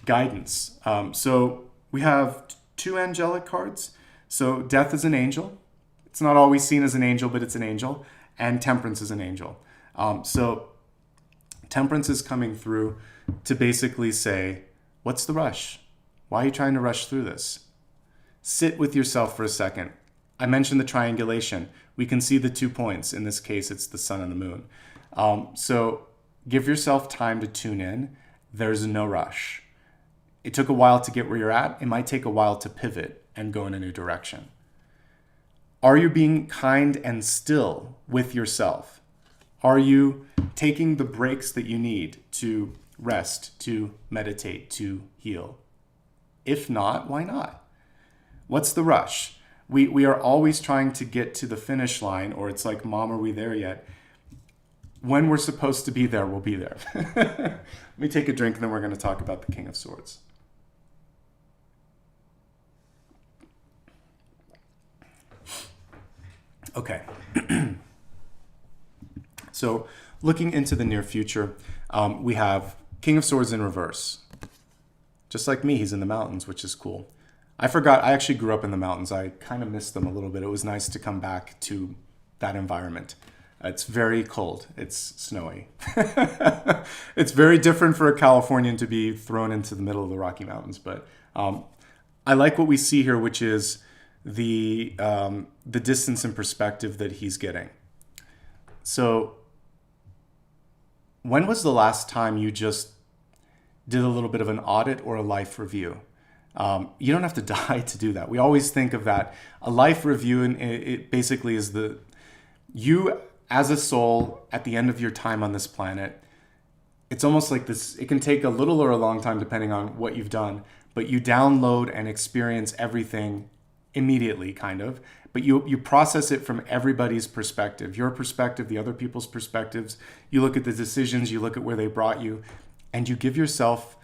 Guidance. So we have 2 angelic cards. So Death is an angel. It's not always seen as an angel, but it's an angel. And Temperance is an angel. So Temperance is coming through to basically say, what's the rush? Why are you trying to rush through this? Sit with yourself for a second. I mentioned the triangulation. We can see the 2 points. In this case, it's the sun and the moon. So give yourself time to tune in. There's no rush. It took a while to get where you're at. It might take a while to pivot and go in a new direction. Are you being kind and still with yourself? Are you taking the breaks that you need to rest, to meditate, to heal? If not, why not? What's the rush? We are always trying to get to the finish line, or it's like, Mom, are we there yet? When we're supposed to be there, we'll be there. Let me take a drink, and then we're going to talk about the King of Swords. Okay. So looking into the near future, we have King of Swords in reverse. Just like me, he's in the mountains, which is cool. I forgot, I actually grew up in the mountains. I kind of missed them a little bit. It was nice to come back to that environment. It's very cold. It's snowy. It's very different for a Californian to be thrown into the middle of the Rocky Mountains. But I like what we see here, which is the distance and perspective that he's getting. So when was the last time you just did a little bit of an audit or a life review? You don't have to die to do that. We always think of that. A life review, and it basically is you as a soul at the end of your time on this planet. It's almost like this. It can take a little or a long time depending on what you've done, but you download and experience everything immediately, kind of. But you process it from everybody's perspective, your perspective, the other people's perspectives. You look at the decisions, you look at where they brought you, and you give yourself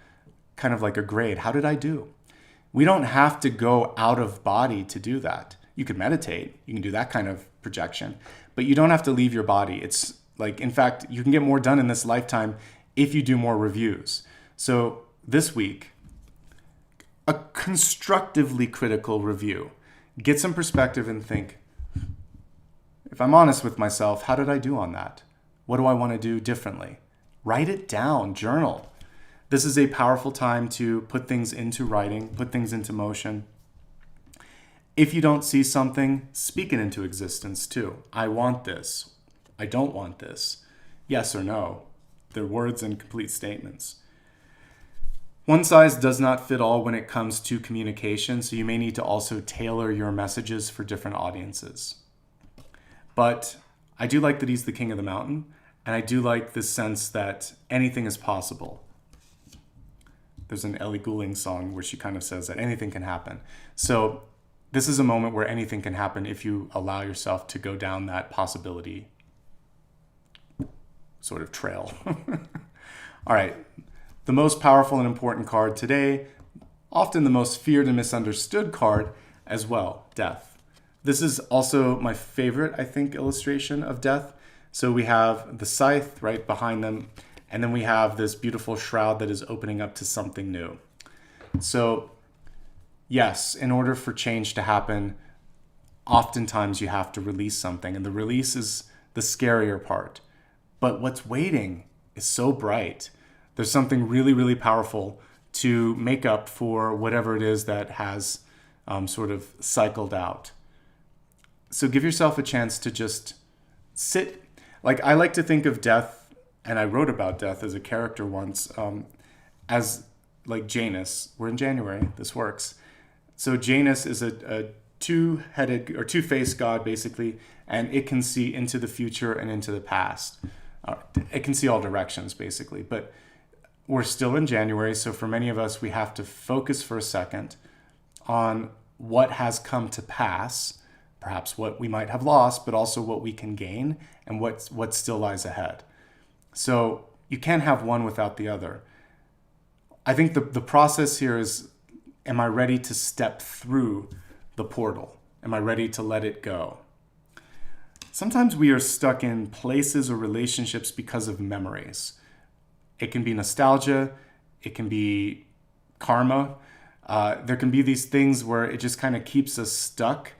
kind of like a grade. How did I do? We don't have to go out of body to do that. You can meditate. You can do that kind of projection, but you don't have to leave your body. It's like, in fact, you can get more done in this lifetime if you do more reviews. So this week, a constructively critical review. Get some perspective and think, if I'm honest with myself, how did I do on that? What do I want to do differently? Write it down, journal. This is a powerful time to put things into writing, put things into motion. If you don't see something, speak it into existence too. I want this. I don't want this. Yes or no. They're words and complete statements. One size does not fit all when it comes to communication, so you may need to also tailor your messages for different audiences. But I do like that he's the king of the mountain, and I do like this sense that anything is possible. There's an Ellie Goulding song where she kind of says that anything can happen. So this is a moment where anything can happen if you allow yourself to go down that possibility sort of trail. All right. The most powerful and important card today, often the most feared and misunderstood card as well, Death. This is also my favorite, I think, illustration of death. So we have the scythe right behind them. And then we have this beautiful shroud that is opening up to something new. So yes, in order for change to happen, oftentimes you have to release something, and the release is the scarier part. But what's waiting is so bright. There's something really, really powerful to make up for whatever it is that has sort of cycled out. So give yourself a chance to just sit. Like, I like to think of death, and I wrote about death as a character once, as like Janus. We're in January, this works. So Janus is a two-headed or two-faced god, basically, and it can see into the future and into the past. It can see all directions, basically, but we're still in January, so for many of us, we have to focus for a second on what has come to pass, perhaps what we might have lost, but also what we can gain and what still lies ahead. So you can't have one without the other. I think the process here is, am I ready to step through the portal? Am I ready to let it go? Sometimes we are stuck in places or relationships because of memories. It can be nostalgia. It can be karma. There can be these things where it just kind of keeps us stuck.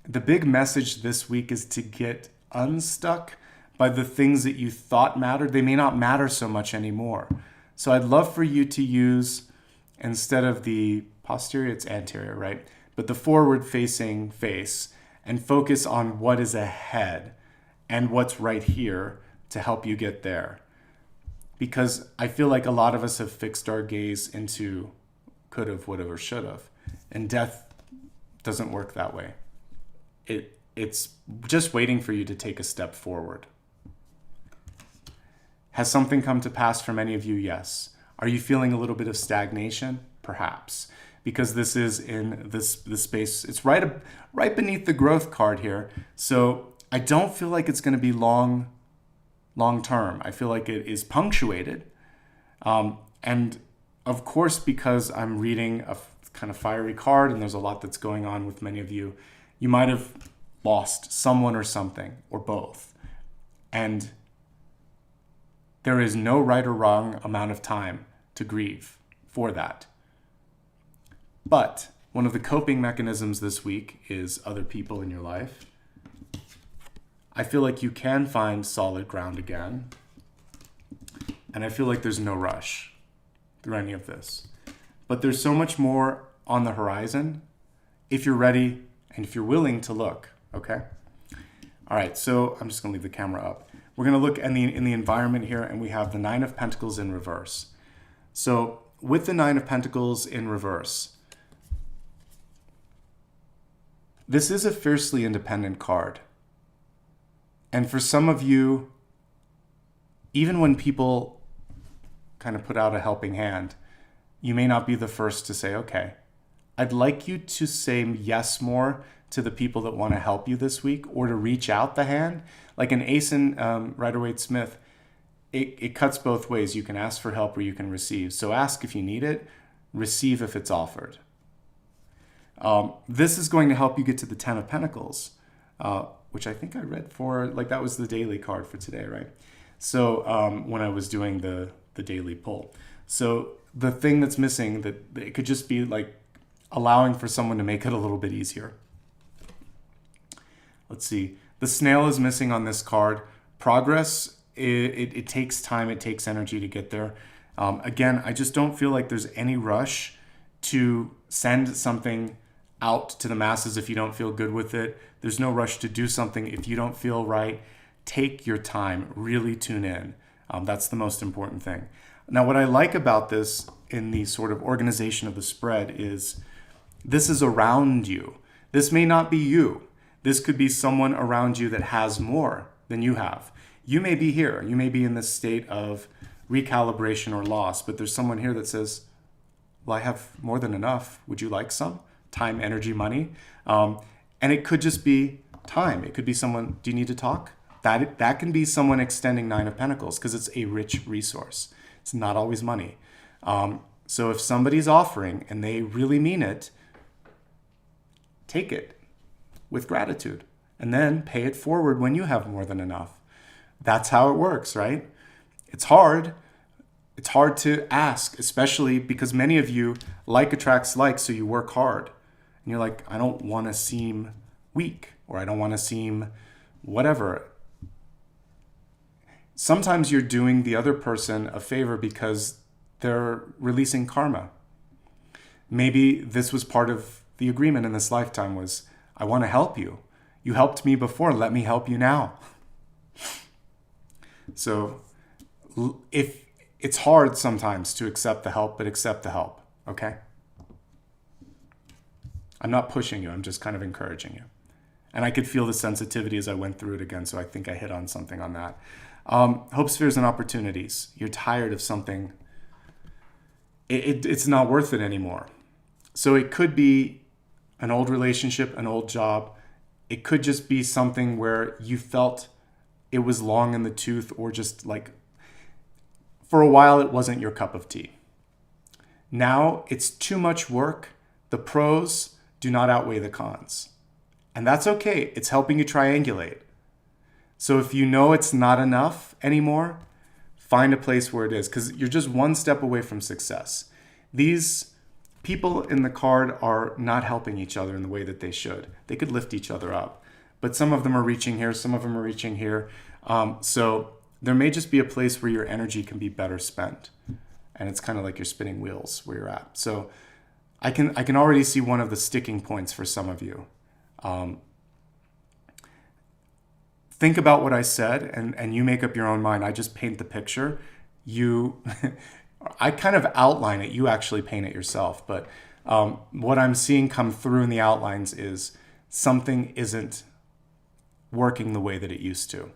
The big message this week is to get unstuck by the things that you thought mattered. They may not matter so much anymore. So I'd love for you to use, instead of the posterior, it's anterior, right? But the forward-facing face, and focus on what is ahead and what's right here to help you get there. Because I feel like a lot of us have fixed our gaze into could have, would have, or should have. And death doesn't work that way. It's just waiting for you to take a step forward. Has something come to pass for many of you? Yes. Are you feeling a little bit of stagnation? Perhaps. Because this is in this space. It's right beneath the growth card here. So I don't feel like it's going to be long term. I feel like it is punctuated. And of course, because I'm reading a kind of fiery card and there's a lot that's going on with many of you, you might have lost someone or something, or both. And there is no right or wrong amount of time to grieve for that. But one of the coping mechanisms this week is other people in your life. I feel like you can find solid ground again. And I feel like there's no rush through any of this. But there's so much more on the horizon if you're ready and if you're willing to look, okay? All right, so I'm just gonna leave the camera up. We're gonna look in the environment here, and we have the Nine of Pentacles in reverse. So with the Nine of Pentacles in reverse, this is a fiercely independent card. And for some of you, even when people kind of put out a helping hand, you may not be the first to say, okay, I'd like you to say yes more to the people that want to help you this week, or to reach out the hand. Like an ace in Rider-Waite-Smith, it cuts both ways. You can ask for help or you can receive. So ask if you need it, receive if it's offered. This is going to help you get to the Ten of Pentacles, which I think I read for, like that was the daily card for today, right? So when I was doing the daily pull. So the thing that's missing, that it could just be like allowing for someone to make it a little bit easier. Let's see. The snail is missing on this card. Progress, it takes time, it takes energy to get there. Again, I just don't feel like there's any rush to send something out to the masses if you don't feel good with it. There's no rush to do something if you don't feel right. Take your time, really tune in. That's the most important thing. Now, what I like about this in the sort of organization of the spread is this is around you. This may not be you. This could be someone around you that has more than you have. You may be here. You may be in this state of recalibration or loss, but there's someone here that says, well, I have more than enough. Would you like some? Time, energy, money. And it could just be time. It could be someone, do you need to talk? That can be someone extending Nine of Pentacles because it's a rich resource. It's not always money. So if somebody's offering and they really mean it, take it with gratitude and then pay it forward when you have more than enough. That's how it works, right? It's hard. It's hard to ask, especially because many of you, like attracts like, so you work hard. And you're like, I don't want to seem weak, or I don't want to seem whatever. Sometimes you're doing the other person a favor because they're releasing karma. Maybe this was part of the agreement in this lifetime was, I want to help you. You helped me before, let me help you now. So if it's hard sometimes to accept the help, but accept the help, okay? I'm not pushing you, I'm just kind of encouraging you. And I could feel the sensitivity as I went through it again, so I think I hit on something on that. Hopes, fears, and opportunities. You're tired of something. It's not worth it anymore. So it could be an old relationship, an old job. It could just be something where you felt it was long in the tooth, or just like for a while it wasn't your cup of tea. Now it's too much work. The pros do not outweigh the cons. And that's okay. It's helping you triangulate. So if you know it's not enough anymore, find a place where it is, because you're just one step away from success. These people in the card are not helping each other in the way that they should. They could lift each other up, but some of them are reaching here, some of them are reaching here. So there may just be a place where your energy can be better spent. And it's kind of like you're spinning wheels where you're at. So I can already see one of the sticking points for some of you. Think about what I said, and you make up your own mind. I just paint the picture. I kind of outline it. You actually paint it yourself. But what I'm seeing come through in the outlines is something isn't working the way that it used to.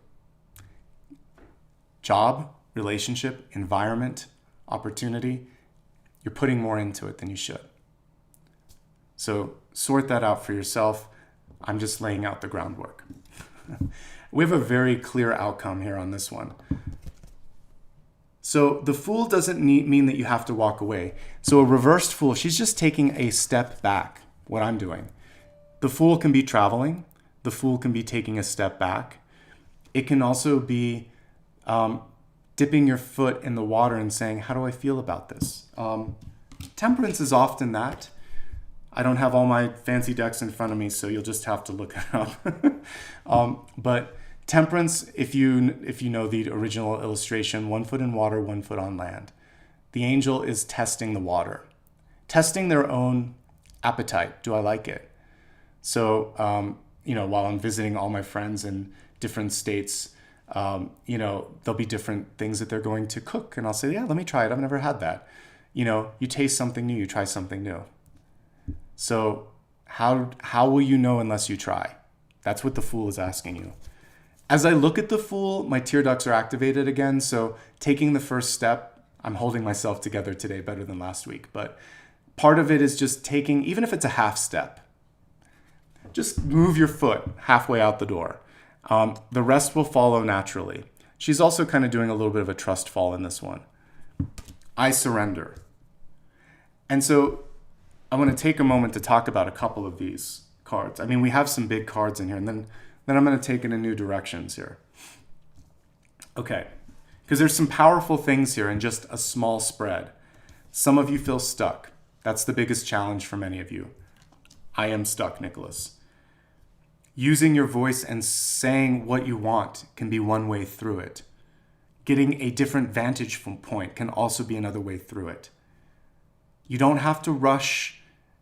Job, relationship, environment, opportunity. You're putting more into it than you should. So sort that out for yourself. I'm just laying out the groundwork. We have a very clear outcome here on this one. So the Fool doesn't mean that you have to walk away. So a reversed Fool, she's just taking a step back, what I'm doing. The Fool can be traveling. The Fool can be taking a step back. It can also be dipping your foot in the water and saying, how do I feel about this? Temperance is often that. I don't have all my fancy decks in front of me, so you'll just have to look it up. But Temperance, if you know the original illustration, 1 foot in water, 1 foot on land. The angel is testing the water, testing their own appetite. Do I like it? So, while I'm visiting all my friends in different states, there'll be different things that they're going to cook. And I'll say, yeah, let me try it. I've never had that. You taste something new, you try something new. So how will you know unless you try? That's what the Fool is asking you. As I look at the Fool, my tear ducts are activated again. So taking the first step, I'm holding myself together today better than last week. But part of it is just taking, even if it's a half step, just move your foot halfway out the door. The rest will follow naturally. She's also kind of doing a little bit of a trust fall in this one. I surrender. And so I want to take a moment to talk about a couple of these cards. I mean, we have some big cards in here, and then I'm going to take it in new directions here. Okay, because there's some powerful things here in just a small spread. Some of you feel stuck. That's the biggest challenge for many of you. I am stuck, Nicholas. Using your voice and saying what you want can be one way through it. Getting a different vantage point can also be another way through it. You don't have to rush.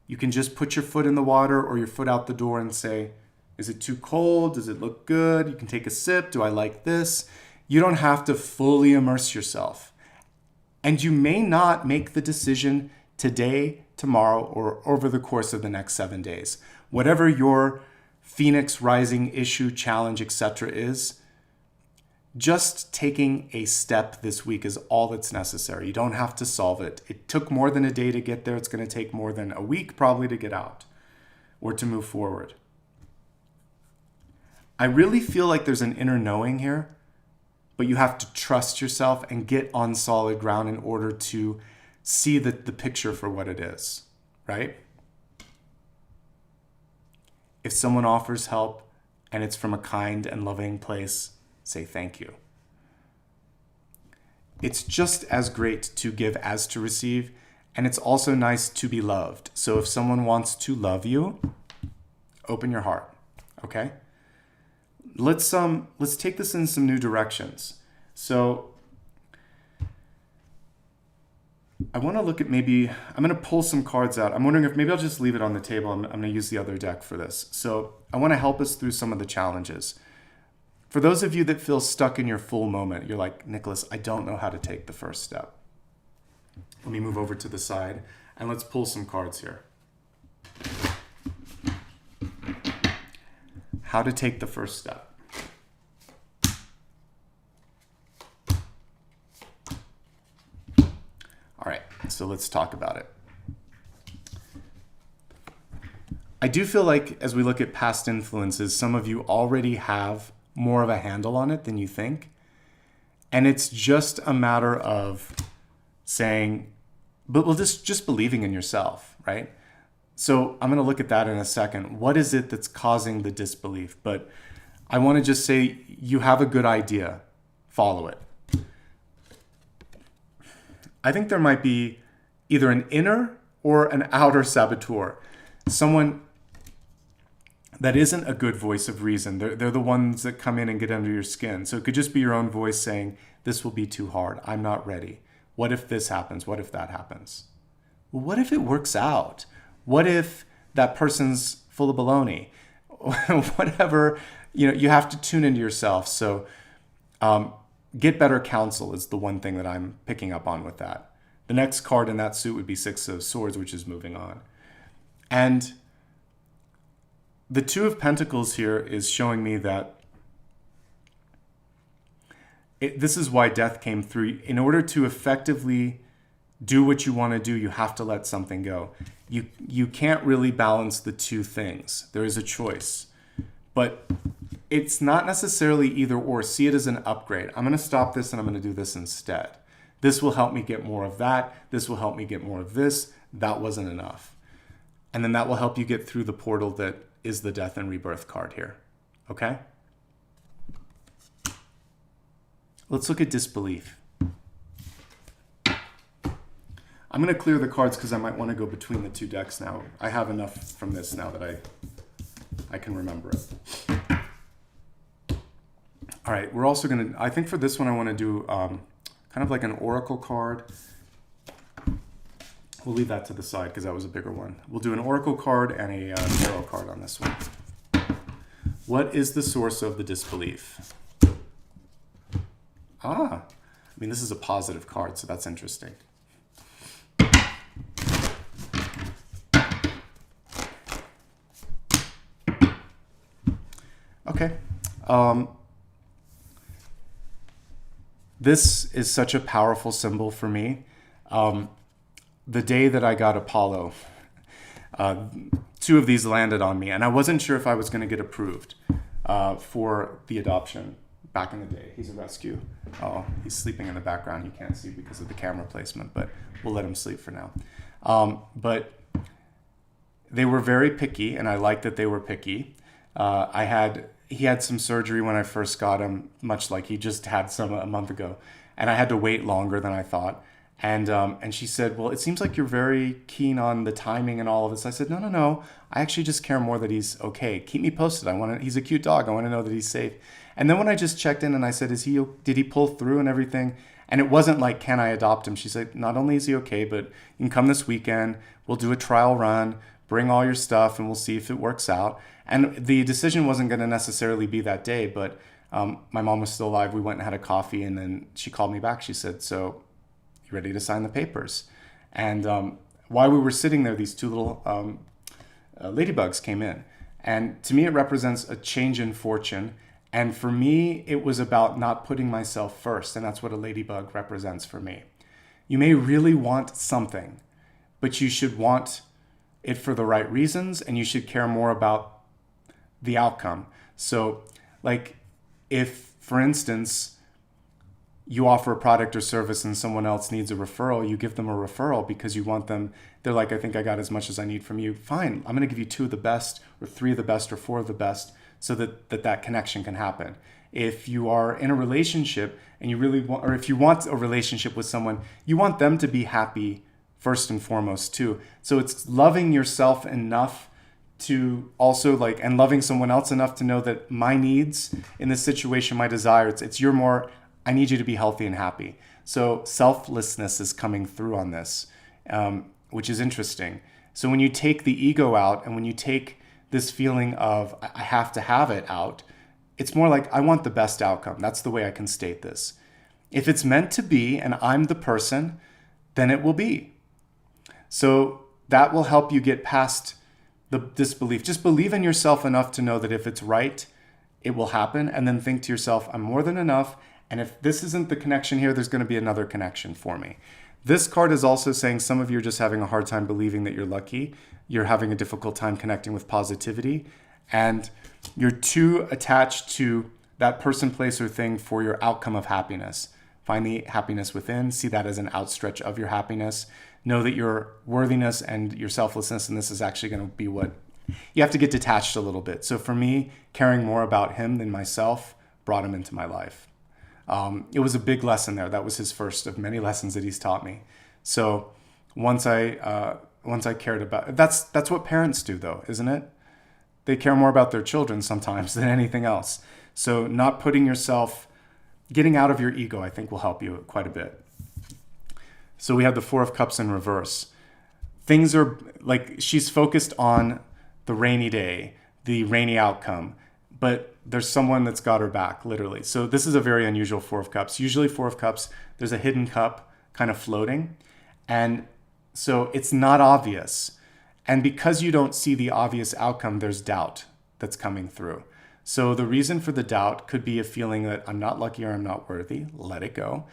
You can just put your foot in the water or your foot out the door and say, is it too cold? Does it look good? You can take a sip. Do I like this? You don't have to fully immerse yourself. And you may not make the decision today, tomorrow, or over the course of the next 7 days. Whatever your Phoenix rising issue, challenge, etc. is, just taking a step this week is all that's necessary. You don't have to solve it. It took more than a day to get there. It's going to take more than a week probably to get out or to move forward. I really feel like there's an inner knowing here, but you have to trust yourself and get on solid ground in order to see the picture for what it is, right? If someone offers help and it's from a kind and loving place, say thank you. it's just as great to give as to receive. And it's also nice to be loved. So if someone wants to love you, open your heart, okay? Let's take this in some new directions. So I want to look at maybe, I'm going to pull some cards out. I'm wondering if maybe I'll just leave it on the table. I'm going to use the other deck for this. So I want to help us through some of the challenges. For those of you that feel stuck in your full moment, you're like, Nicholas, I don't know how to take the first step. Let me move over to the side and let's pull some cards here. How to take the first step. All right, so let's talk about it. I do feel like as we look at past influences, some of you already have more of a handle on it than you think. And it's just a matter of saying, but well, just believing in yourself, right? So I'm going to look at that in a second. What is it that's causing the disbelief? But I want to just say you have a good idea. Follow it. I think there might be either an inner or an outer saboteur. Someone that isn't a good voice of reason. They're the ones that come in and get under your skin. So it could just be your own voice saying, this will be too hard. I'm not ready. What if this happens? What if that happens? Well, what if it works out? What if that person's full of baloney? Whatever, you have to tune into yourself. So get better counsel is the one thing that I'm picking up on with that. The next card in that suit would be Six of Swords, which is moving on. And the Two of Pentacles here is showing me that this is why death came through. In order to effectively do what you want to do, you have to let something go. You can't really balance the two things. There is a choice. But it's not necessarily either or. See it as an upgrade. I'm going to stop this and I'm going to do this instead. This will help me get more of that. This will help me get more of this. That wasn't enough. And then that will help you get through the portal that is the Death and Rebirth card here. Okay? Let's look at disbelief. I'm going to clear the cards because I might want to go between the two decks now. I have enough from this now that I can remember it. All right, we're also going to, I think for this one I want to do kind of like an oracle card. We'll leave that to the side because that was a bigger one. We'll do an oracle card and a tarot card on this one. What is the source of the disbelief? I mean, this is a positive card, so that's interesting. Okay. This is such a powerful symbol for me. The day that I got Apollo, two of these landed on me, and I wasn't sure if I was going to get approved for the adoption back in the day. He's a rescue. Oh, he's sleeping in the background. You can't see because of the camera placement, but we'll let him sleep for now. But they were very picky, and I liked that they were picky. He had some surgery when I first got him, much like he just had some a month ago, and I had to wait longer than I thought. And she said, well, it seems like you're very keen on the timing and all of this. I said, no. I actually just care more that he's okay. Keep me posted. He's a cute dog. I want to know that he's safe. And then when I just checked in and I said, did he pull through and everything? And it wasn't like, can I adopt him? She said, not only is he okay, but you can come this weekend. We'll do a trial run, bring all your stuff, and we'll see if it works out. And the decision wasn't going to necessarily be that day, but my mom was still alive. We went and had a coffee, and then she called me back. She said, so you ready to sign the papers? And while we were sitting there, these two little ladybugs came in. And to me, it represents a change in fortune. And for me, it was about not putting myself first. And that's what a ladybug represents for me. You may really want something, but you should want it for the right reasons, and you should care more about the outcome. So like if, for instance, you offer a product or service and someone else needs a referral, you give them a referral because you want them, they're like, I think I got as much as I need from you. Fine, I'm going to give you 2 of the best or 3 of the best or 4 of the best so that connection can happen. If you are in a relationship and you really want, or if you want a relationship with someone, you want them to be happy first and foremost too. So it's loving yourself enough to also like, and loving someone else enough to know that my needs in this situation, my desires, it's your more, I need you to be healthy and happy. So selflessness is coming through on this, which is interesting. So when you take the ego out and when you take this feeling of I have to have it out, it's more like I want the best outcome. That's the way I can state this. If it's meant to be and I'm the person, then it will be. So that will help you get past the disbelief. Just believe in yourself enough to know that if it's right, it will happen. And then think to yourself, I'm more than enough. And if this isn't the connection here, there's going to be another connection for me. This card is also saying some of you are just having a hard time believing that you're lucky. You're having a difficult time connecting with positivity. And you're too attached to that person, place, or thing for your outcome of happiness. Find the happiness within. See that as an outstretch of your happiness. Know that your worthiness and your selflessness, and this is actually going to be what you have to get detached a little bit. So for me, caring more about him than myself brought him into my life. It was a big lesson there. That was his first of many lessons that he's taught me. So once I cared about, that's what parents do though, isn't it? They care more about their children sometimes than anything else. So not putting yourself, getting out of your ego, I think will help you quite a bit. So we have the Four of Cups in reverse. Things are like she's focused on the rainy day, the rainy outcome, but there's someone that's got her back, literally. So this is a very unusual Four of Cups. Usually Four of Cups, there's a hidden cup kind of floating. And so it's not obvious. And because you don't see the obvious outcome, there's doubt that's coming through. So the reason for the doubt could be a feeling that I'm not lucky or I'm not worthy. Let it go.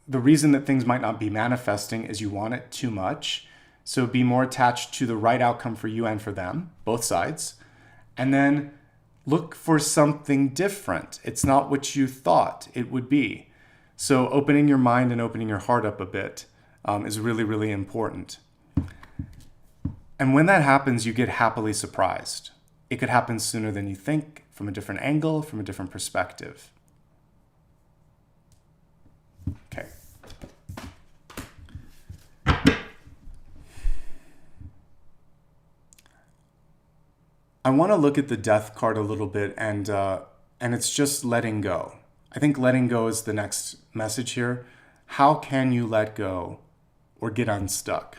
The reason that things might not be manifesting is you want it too much. So be more attached to the right outcome for you and for them, both sides. And then look for something different. It's not what you thought it would be. So opening your mind and opening your heart up a bit is really, really important. And when that happens, you get happily surprised. It could happen sooner than you think, from a different angle, from a different perspective. Okay. I want to look at the Death card a little bit, and it's just letting go. I think letting go is the next message here. How can you let go or get unstuck?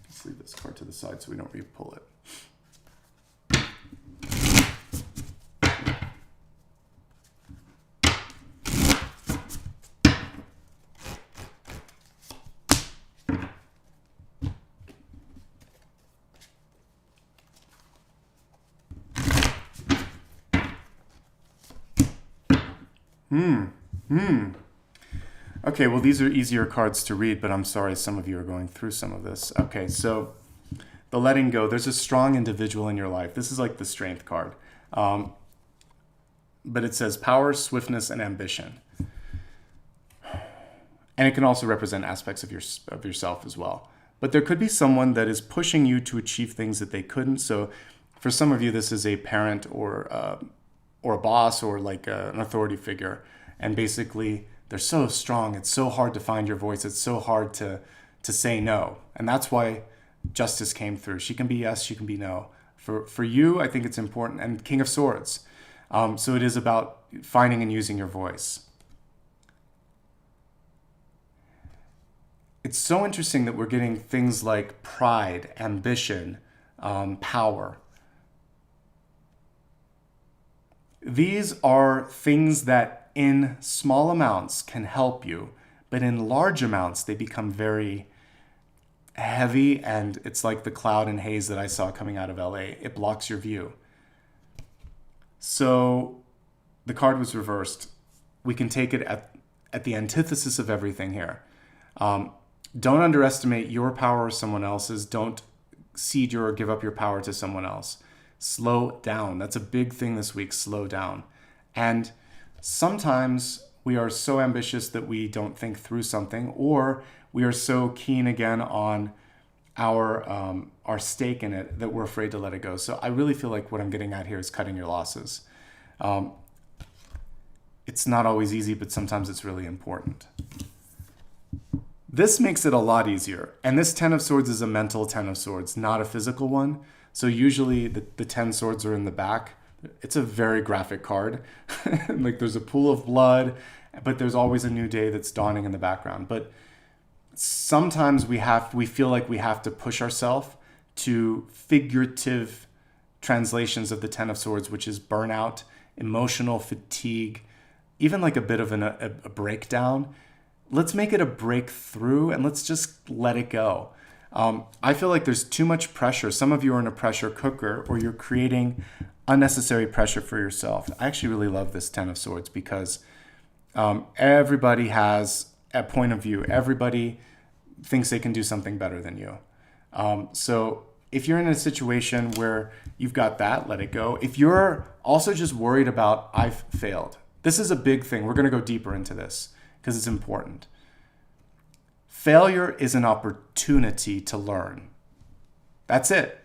Let's leave this card to the side so we don't re-pull it. Okay, well, these are easier cards to read, but I'm sorry some of you are going through some of this. Okay, so the letting go. There's a strong individual in your life. This is like the Strength card. But it says power, swiftness, and ambition. And it can also represent aspects of yourself as well. But there could be someone that is pushing you to achieve things that they couldn't. So for some of you, this is a parent or a boss or like an authority figure. And basically, they're so strong. It's so hard to find your voice. It's so hard to say no. And that's why justice came through. She can be yes, she can be no. For you, I think it's important. And King of Swords. So it is about finding and using your voice. It's so interesting that we're getting things like pride, ambition, power. These are things that in small amounts can help you, but in large amounts, they become very heavy, and it's like the cloud and haze that I saw coming out of LA. It blocks your view. So the card was reversed. We can take it at the antithesis of everything here. Don't underestimate your power or someone else's. Don't cede your or give up your power to someone else. Slow down. That's a big thing this week. Slow down. And sometimes we are so ambitious that we don't think through something, or we are so keen again on our stake in it that we're afraid to let it go. So I really feel like what I'm getting at here is cutting your losses. It's not always easy, but sometimes it's really important. This makes it a lot easier. And this 10 of Swords is a mental 10 of Swords, not a physical one. So usually the 10 swords are in the back. It's a very graphic card. Like there's a pool of blood, but there's always a new day that's dawning in the background. But sometimes we feel like we have to push ourselves to figurative translations of the 10 of Swords, which is burnout, emotional fatigue, even like a bit of a breakdown. Let's make it a breakthrough and let's just let it go. I feel like there's too much pressure. Some of you are in a pressure cooker, or you're creating unnecessary pressure for yourself. I actually really love this 10 of Swords because everybody has a point of view. Everybody thinks they can do something better than you. So if you're in a situation where you've got that, let it go. If you're also just worried about, I've failed. This is a big thing. We're going to go deeper into this because it's important. Failure is an opportunity to learn. That's it.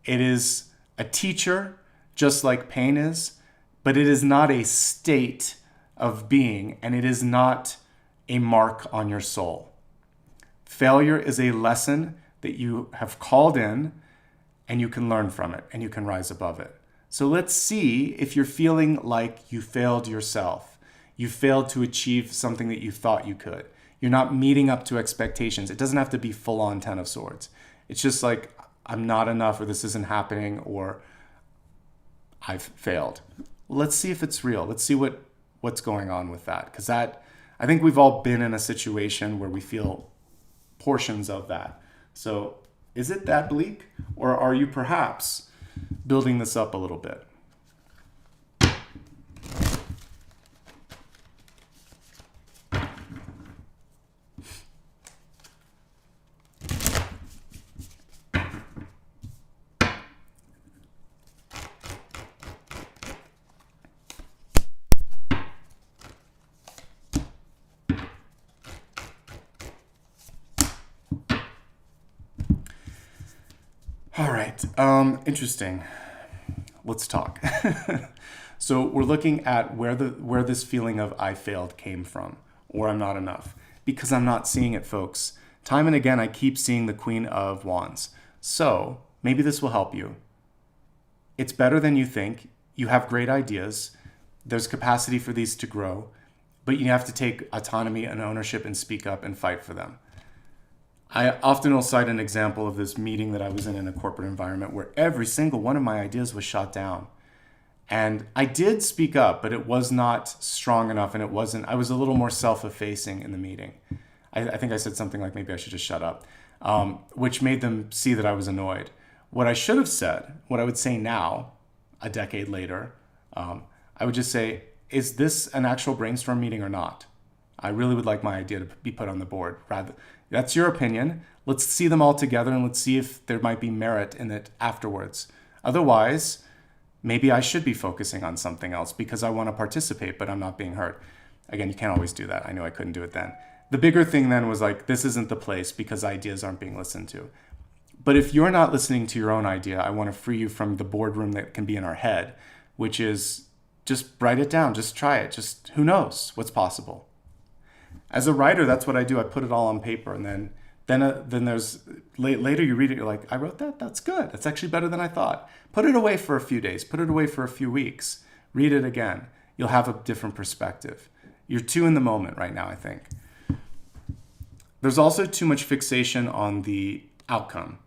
It is a teacher, just like pain is, but it is not a state of being, and it is not a mark on your soul. Failure is a lesson that you have called in, and you can learn from it, and you can rise above it. So let's see if you're feeling like you failed yourself. You failed to achieve something that you thought you could. You're not meeting up to expectations. It doesn't have to be full-on 10 of Swords. It's just like, I'm not enough, or this isn't happening, or I've failed. Let's see if it's real. Let's see what's going on with that. Because I think we've all been in a situation where we feel portions of that. So is it that bleak? Or are you perhaps building this up a little bit? All right, interesting. Let's talk. So we're looking at where this feeling of I failed came from, or I'm not enough, because I'm not seeing it, folks. Time and again, I keep seeing the Queen of Wands. So maybe this will help you. It's better than you think. You have great ideas. There's capacity for these to grow, but you have to take autonomy and ownership and speak up and fight for them. I often will cite an example of this meeting that I was in a corporate environment where every single one of my ideas was shot down. And I did speak up, but it was not strong enough, and I was a little more self-effacing in the meeting. I think I said something like, maybe I should just shut up, which made them see that I was annoyed. What I should have said, what I would say now, a decade later, I would just say, is this an actual brainstorm meeting or not? I really would like my idea to be put on the board. That's your opinion. Let's see them all together and let's see if there might be merit in it afterwards. Otherwise, maybe I should be focusing on something else because I want to participate, but I'm not being heard. Again, you can't always do that. I knew I couldn't do it then. The bigger thing then was like, this isn't the place because ideas aren't being listened to. But if you're not listening to your own idea, I want to free you from the boardroom that can be in our head, which is just write it down, just try it. Just who knows what's possible. As a writer, that's what I do. I put it all on paper, and then there's later you read it, you're like, I wrote that? That's good. That's actually better than I thought. Put it away for a few days. Put it away for a few weeks. Read it again. You'll have a different perspective. You're too in the moment right now, I think. There's also too much fixation on the outcome.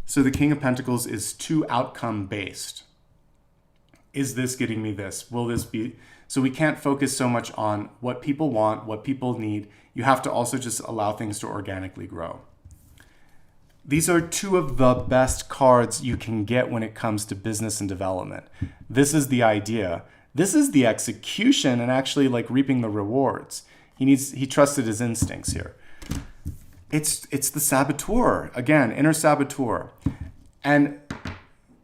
So the King of Pentacles is too outcome-based. Is this getting me this? Will this be... So we can't focus so much on what people want, what people need. You have to also just allow things to organically grow. These are two of the best cards you can get when it comes to business and development. This is the idea. This is the execution and actually like reaping the rewards. He trusted his instincts here. It's the saboteur. Again, inner saboteur. And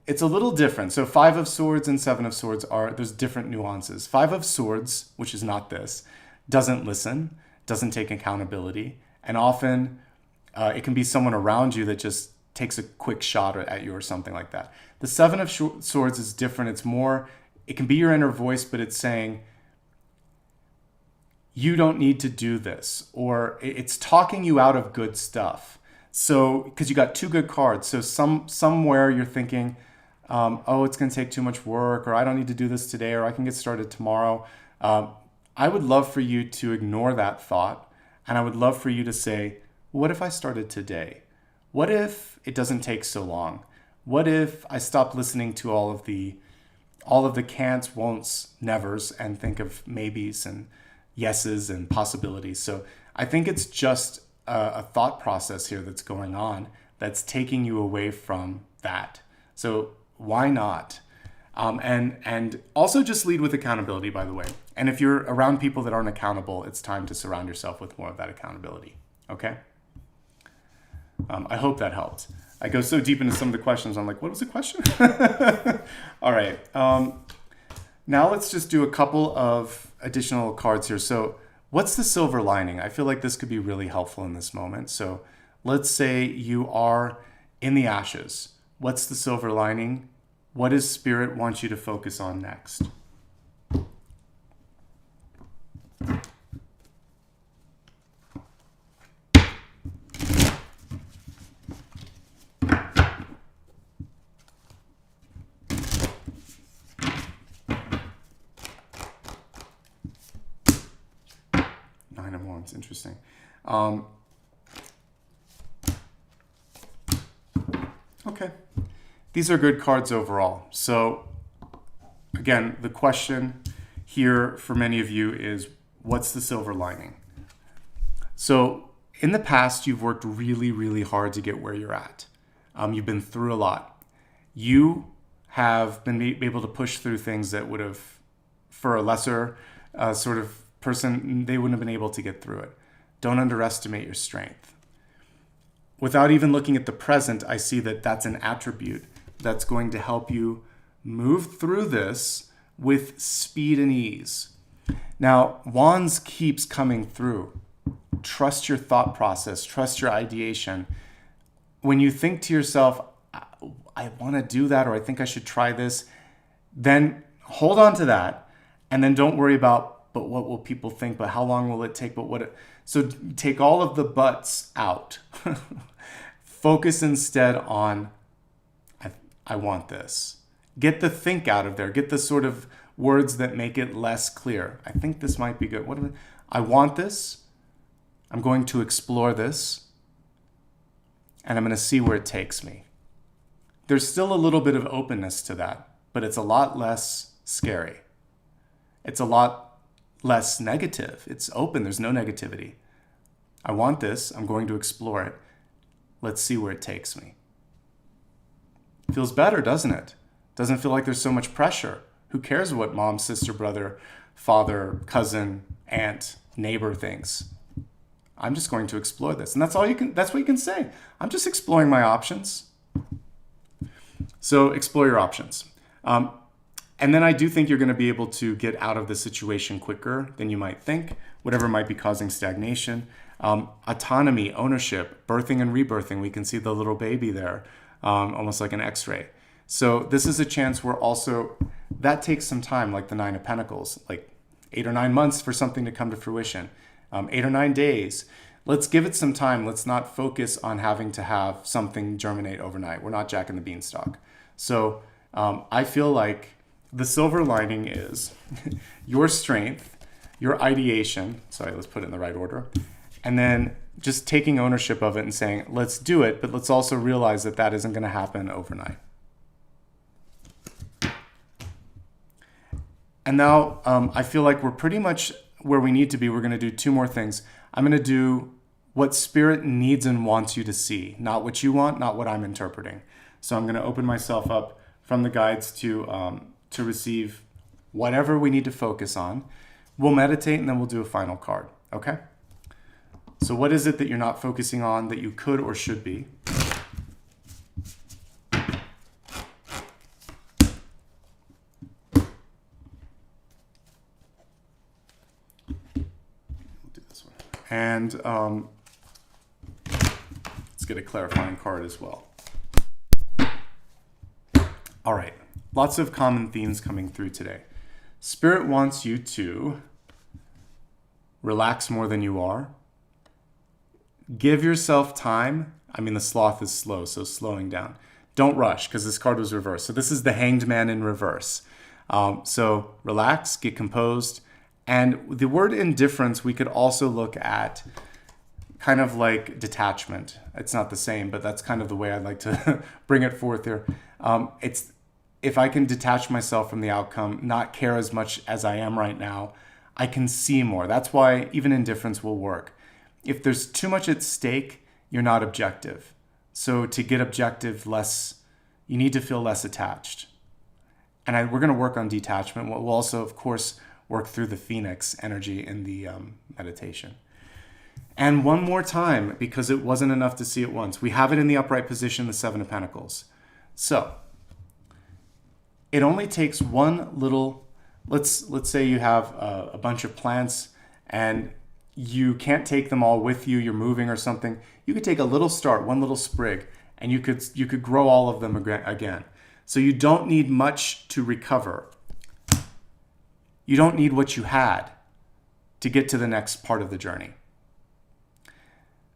it's a little different. So 5 of Swords and 7 of Swords there's different nuances. 5 of Swords, which is not this, doesn't listen, doesn't take accountability, and often It can be someone around you that just takes a quick shot at you or something like that. The Seven of Swords is different. It's more, it can be your inner voice, but it's saying, you don't need to do this, or it's talking you out of good stuff. So, because you got two good cards, so somewhere you're thinking, oh, it's going to take too much work, or I don't need to do this today, or I can get started tomorrow. I would love for you to ignore that thought, and I would love for you to say, what if I started today? What if it doesn't take so long? What if I stopped listening to all of the can'ts, won'ts, nevers, and think of maybes and yeses and possibilities? So I think it's just a thought process here that's going on that's taking you away from that. So why not? And also just lead with accountability, by the way. And if you're around people that aren't accountable, it's time to surround yourself with more of that accountability. Okay? I hope that helped. I go so deep into some of the questions. I'm like, what was the question? All right. Now let's just do a couple of additional cards here. So what's the silver lining? I feel like this could be really helpful in this moment. So let's say you are in the ashes. What's the silver lining? What does Spirit want you to focus on next? Nine of Wands, interesting. Okay. These are good cards overall. So again, the question here for many of you is, what's the silver lining? So in the past, you've worked really, really hard to get where you're at. You've been through a lot. You have been able to push through things that would have, for a lesser sort of person, they wouldn't have been able to get through it. Don't underestimate your strength. Without even looking at the present, I see that that's an attribute that's going to help you move through this with speed and ease. Now, Wands keeps coming through. Trust your thought process. Trust your ideation. When you think to yourself, I want to do that, or I think I should try this, then hold on to that. And then don't worry about, but what will people think? But how long will it take? So take all of the buts out. Focus instead on, I want this. Get the think out of there. Get the sort of words that make it less clear. I think this might be good. I want this. I'm going to explore this. And I'm going to see where it takes me. There's still a little bit of openness to that, but it's a lot less scary. It's a lot less negative. It's open. There's no negativity. I want this. I'm going to explore it. Let's see where it takes me. Feels better, doesn't it? Doesn't feel like there's so much pressure. Who cares what mom, sister, brother, father, cousin, aunt, neighbor thinks? I'm just going to explore this. And that's what you can say. I'm just exploring my options. So explore your options. And then I do think you're going to be able to get out of the situation quicker than you might think, whatever might be causing stagnation. Autonomy, ownership, birthing and rebirthing. We can see the little baby there, almost like an X-ray. So this is a chance where also that takes some time, like the Nine of Pentacles, like 8 or 9 months for something to come to fruition, 8 or 9 days. Let's give it some time. Let's not focus on having to have something germinate overnight. We're not Jack and the Beanstalk. So I feel like the silver lining is your strength, your ideation. Sorry, let's put it in the right order. And then just taking ownership of it and saying, let's do it, but let's also realize that that isn't going to happen overnight. And now I feel like we're pretty much where we need to be. We're going to do 2 more things. I'm going to do what Spirit needs and wants you to see, not what you want, not what I'm interpreting. So I'm going to open myself up from the guides to receive whatever we need to focus on. We'll meditate and then we'll do a final card. Okay? So what is it that you're not focusing on that you could or should be? We'll do this one. And get a clarifying card as well. All right, lots of common themes coming through today. Spirit wants you to relax more than you are. Give yourself time. I mean, the sloth is slow, so slowing down. Don't rush, because this card was reversed. So this is the Hanged Man in reverse. So relax, get composed. And the word indifference, we could also look at kind of like detachment. It's not the same, but that's kind of the way I'd like to bring it forth here. It's if I can detach myself from the outcome, not care as much as I am right now, I can see more. That's why even indifference will work. If there's too much at stake, you're not objective. So to get objective, you need to feel less attached. And we're going to work on detachment. We'll also, of course, work through the Phoenix energy in the meditation. And one more time, because it wasn't enough to see it once, we have it in the upright position, the Seven of Pentacles. So it only takes one little, let's say you have a bunch of plants and you can't take them all with you, you're moving or something. You could take a little start, one little sprig, and you could grow all of them again. So you don't need much to recover. You don't need what you had to get to the next part of the journey.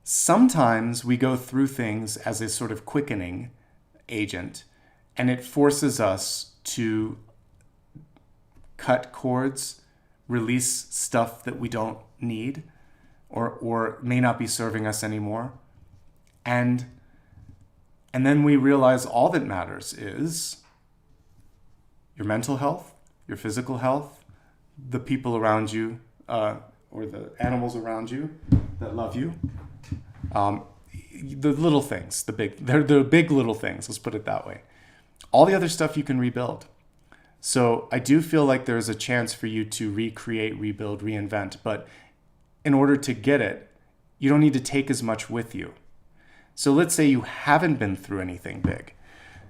Sometimes we go through things as a sort of quickening agent, and it forces us to cut cords, release stuff that we don't need or may not be serving us anymore. And then we realize all that matters is your mental health, your physical health, the people around you, or the animals around you that love you. The little things, they're the big little things, let's put it that way. All the other stuff you can rebuild. So I do feel like there's a chance for you to recreate, rebuild, reinvent, but in order to get it, you don't need to take as much with you. So let's say you haven't been through anything big,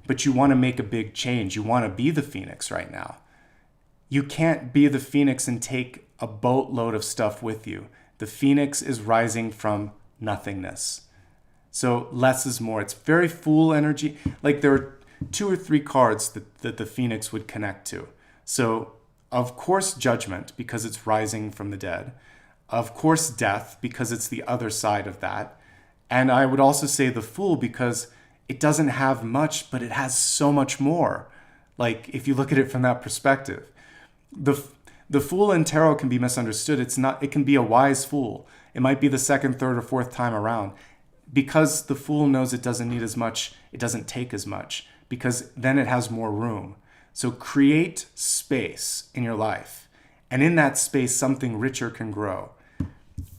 but you want to make a big change. You want to be the Phoenix right now. You can't be the Phoenix and take a boatload of stuff with you. The Phoenix is rising from nothingness. So less is more. It's very Fool energy. Like there are 2 or 3 cards that the Phoenix would connect to. So of course Judgment, because it's rising from the dead. Of course Death, because it's the other side of that. And I would also say the Fool, because it doesn't have much, but it has so much more. Like if you look at it from that perspective. The Fool in tarot can be misunderstood. It can be a wise fool. It might be the 2nd, 3rd, or 4th time around. Because the Fool knows it doesn't need as much, it doesn't take as much, because then it has more room. So create space in your life. And in that space, something richer can grow.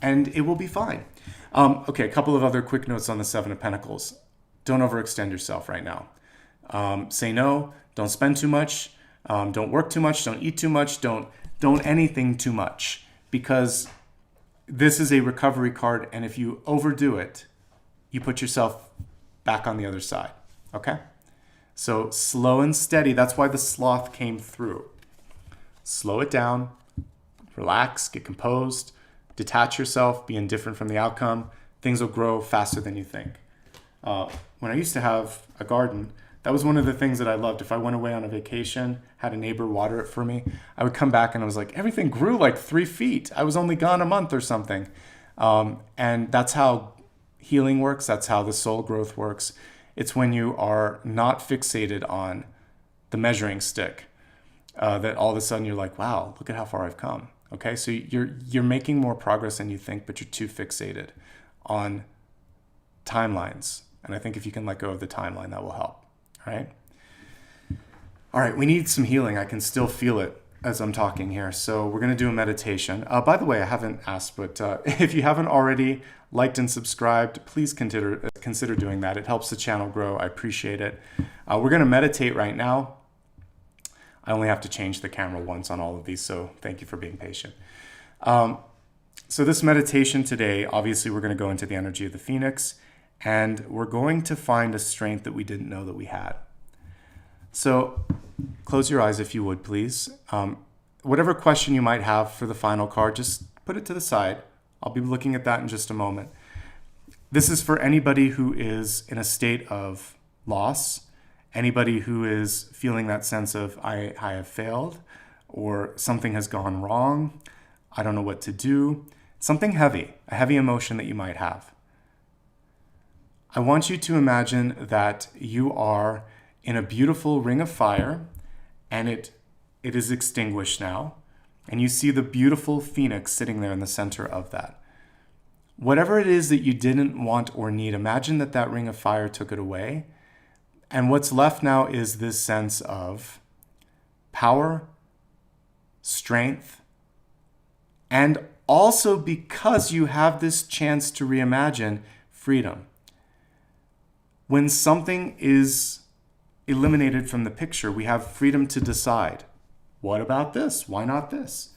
And it will be fine. Okay, a couple of other quick notes on the 7 of Pentacles. Don't overextend yourself right now. Say no. Don't spend too much. Don't work too much. Don't eat too much. Don't anything too much. Because this is a recovery card, and if you overdo it, you put yourself back on the other side. Okay? So slow and steady. That's why the sloth came through. Slow it down. Relax. Get composed. Detach yourself. Be indifferent from the outcome. Things will grow faster than you think. When I used to have a garden, that was one of the things that I loved. If I went away on a vacation, had a neighbor water it for me, I would come back and I was like, everything grew like 3 feet. I was only gone a month or something. And that's how healing works. That's how the soul growth works. It's when you are not fixated on the measuring stick that all of a sudden you're like, wow, look at how far I've come. Okay, so you're making more progress than you think, but you're too fixated on timelines. And I think if you can let go of the timeline, that will help. All right, we need some healing. I can still feel it as I'm talking here. So we're going to do a meditation. By the way, I haven't asked, but if you haven't already liked and subscribed, please consider doing that. It helps the channel grow. I appreciate it. We're going to meditate right now. I only have to change the camera once on all of these, so thank you for being patient. So this meditation today, obviously we're going to go into the energy of the Phoenix, and we're going to find a strength that we didn't know that we had. So close your eyes if you would, please. Whatever question you might have for the final card, just put it to the side. I'll be looking at that in just a moment. This is for anybody who is in a state of loss, anybody who is feeling that sense of, I have failed, or something has gone wrong, I don't know what to do, something heavy, a heavy emotion that you might have. I want you to imagine that you are in a beautiful ring of fire, and it is extinguished now, and you see the beautiful phoenix sitting there in the center of that. Whatever it is that you didn't want or need, imagine that that ring of fire took it away. And what's left now is this sense of power, strength, and also, because you have this chance to reimagine, freedom. When something is eliminated from the picture, we have freedom to decide, what about this? Why not this?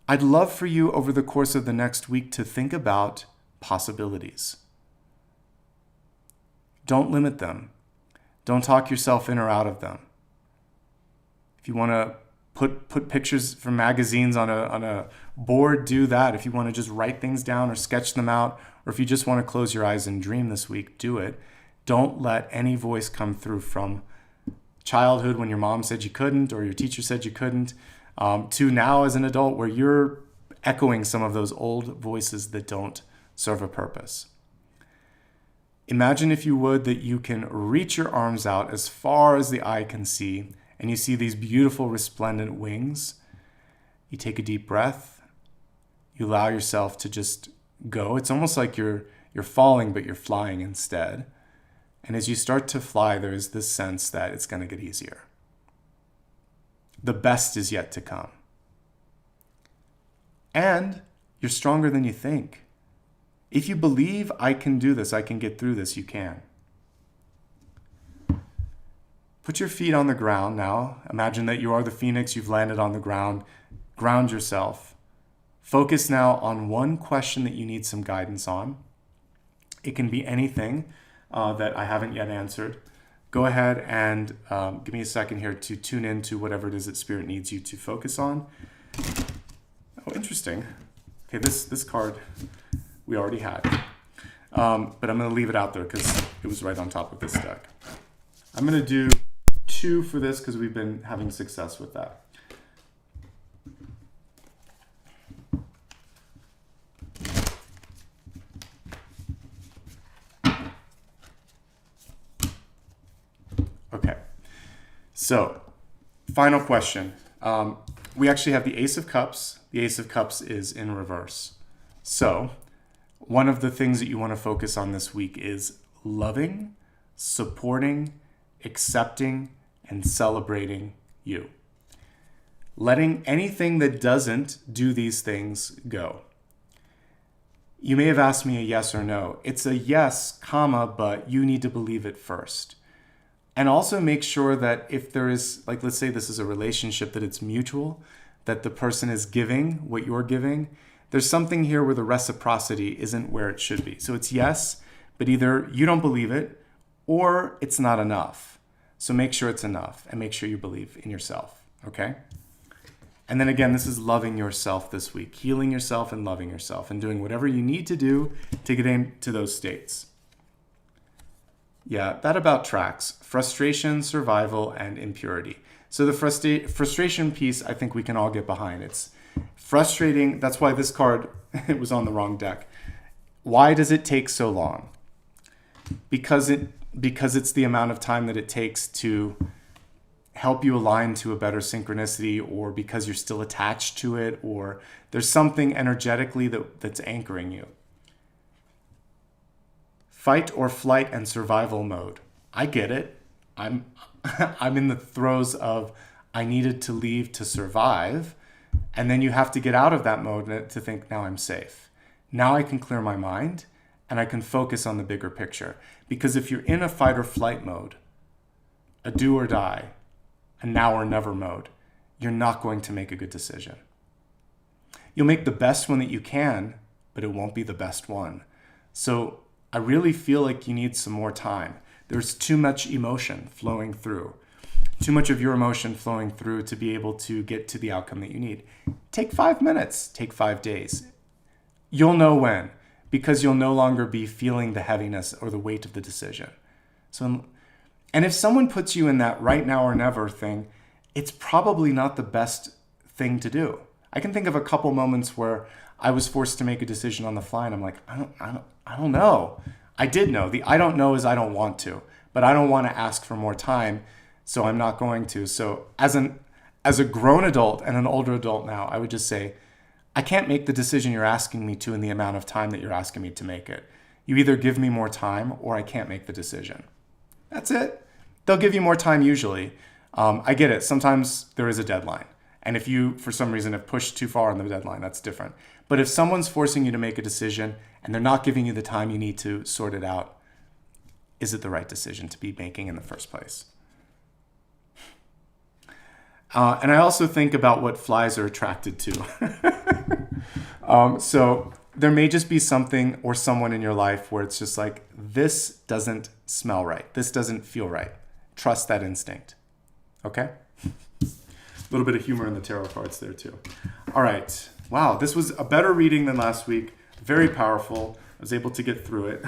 I'd love for you over the course of the next week to think about possibilities. Don't limit them. Don't talk yourself in or out of them. If you want to put pictures from magazines on a board, do that. If you want to just write things down or sketch them out, or if you just want to close your eyes and dream this week, do it. Don't let any voice come through from childhood when your mom said you couldn't or your teacher said you couldn't, to now as an adult where you're echoing some of those old voices that don't serve a purpose. Imagine, if you would, that you can reach your arms out as far as the eye can see, and you see these beautiful resplendent wings. You take a deep breath. You allow yourself to just go. It's almost like you're falling, but you're flying instead. And as you start to fly, there is this sense that it's going to get easier. The best is yet to come. And you're stronger than you think. If you believe, I can do this, I can get through this, you can. Put your feet on the ground now. Imagine that you are the phoenix, you've landed on the ground. Ground yourself. Focus now on one question that you need some guidance on. It can be anything that I haven't yet answered. Go ahead and give me a second here to tune into whatever it is that Spirit needs you to focus on. Oh, interesting. Okay, this card we already had. But I'm going to leave it out there because it was right on top of this deck. I'm going to do 2 for this because we've been having success with that. Okay, so final question. We actually have the Ace of Cups. The Ace of Cups is in reverse. So one of the things that you want to focus on this week is loving, supporting, accepting, and celebrating you. Letting anything that doesn't do these things go. You may have asked me a yes or no. It's a yes, comma, but you need to believe it first. And also make sure that if there is, like, let's say this is a relationship, that it's mutual, that the person is giving what you're giving. There's something here where the reciprocity isn't where it should be. So it's yes, but either you don't believe it or it's not enough. So make sure it's enough and make sure you believe in yourself, okay? And then again, this is loving yourself this week, healing yourself and loving yourself and doing whatever you need to do to get into those states. Yeah, that about tracks. Frustration, survival, and impurity. So the frustration piece, I think we can all get behind. It's frustrating. That's why this card, it was on the wrong deck. Why does it take so long? Because it's the amount of time that it takes to help you align to a better synchronicity, or because you're still attached to it, or there's something energetically that's anchoring you. Fight or flight and survival mode. I get it. I'm in the throes of I needed to leave to survive. And then you have to get out of that mode to think, now I'm safe. Now I can clear my mind and I can focus on the bigger picture. Because if you're in a fight or flight mode, a do or die, a now or never mode, you're not going to make a good decision. You'll make the best one that you can, but it won't be the best one. So I really feel like you need some more time. There's too much emotion flowing through. Too much of your emotion flowing through to be able to get to the outcome that you need. Take 5 minutes. Take 5 days. You'll know when. because you'll no longer be feeling the heaviness or the weight of the decision. So, and if someone puts you in that right now or never thing, it's probably not the best thing to do. I can think of a couple moments where I was forced to make a decision on the fly, and I'm like, I don't know. I did know. The I don't know is I don't want to, but I don't want to ask for more time, so I'm not going to. So as a grown adult and an older adult now, I would just say, I can't make the decision you're asking me to in the amount of time that you're asking me to make it. You either give me more time or I can't make the decision. That's it. They'll give you more time usually. I get it. Sometimes there is a deadline. And if you, for some reason, have pushed too far on the deadline, that's different. But if someone's forcing you to make a decision and they're not giving you the time you need to sort it out, is it the right decision to be making in the first place? And I also think about what flies are attracted to. So there may just be something or someone in your life where it's just like, this doesn't smell right. This doesn't feel right. Trust that instinct. Okay? A little bit of humor in the tarot cards there too. All right. Wow, this was a better reading than last week. Very powerful. I was able to get through it.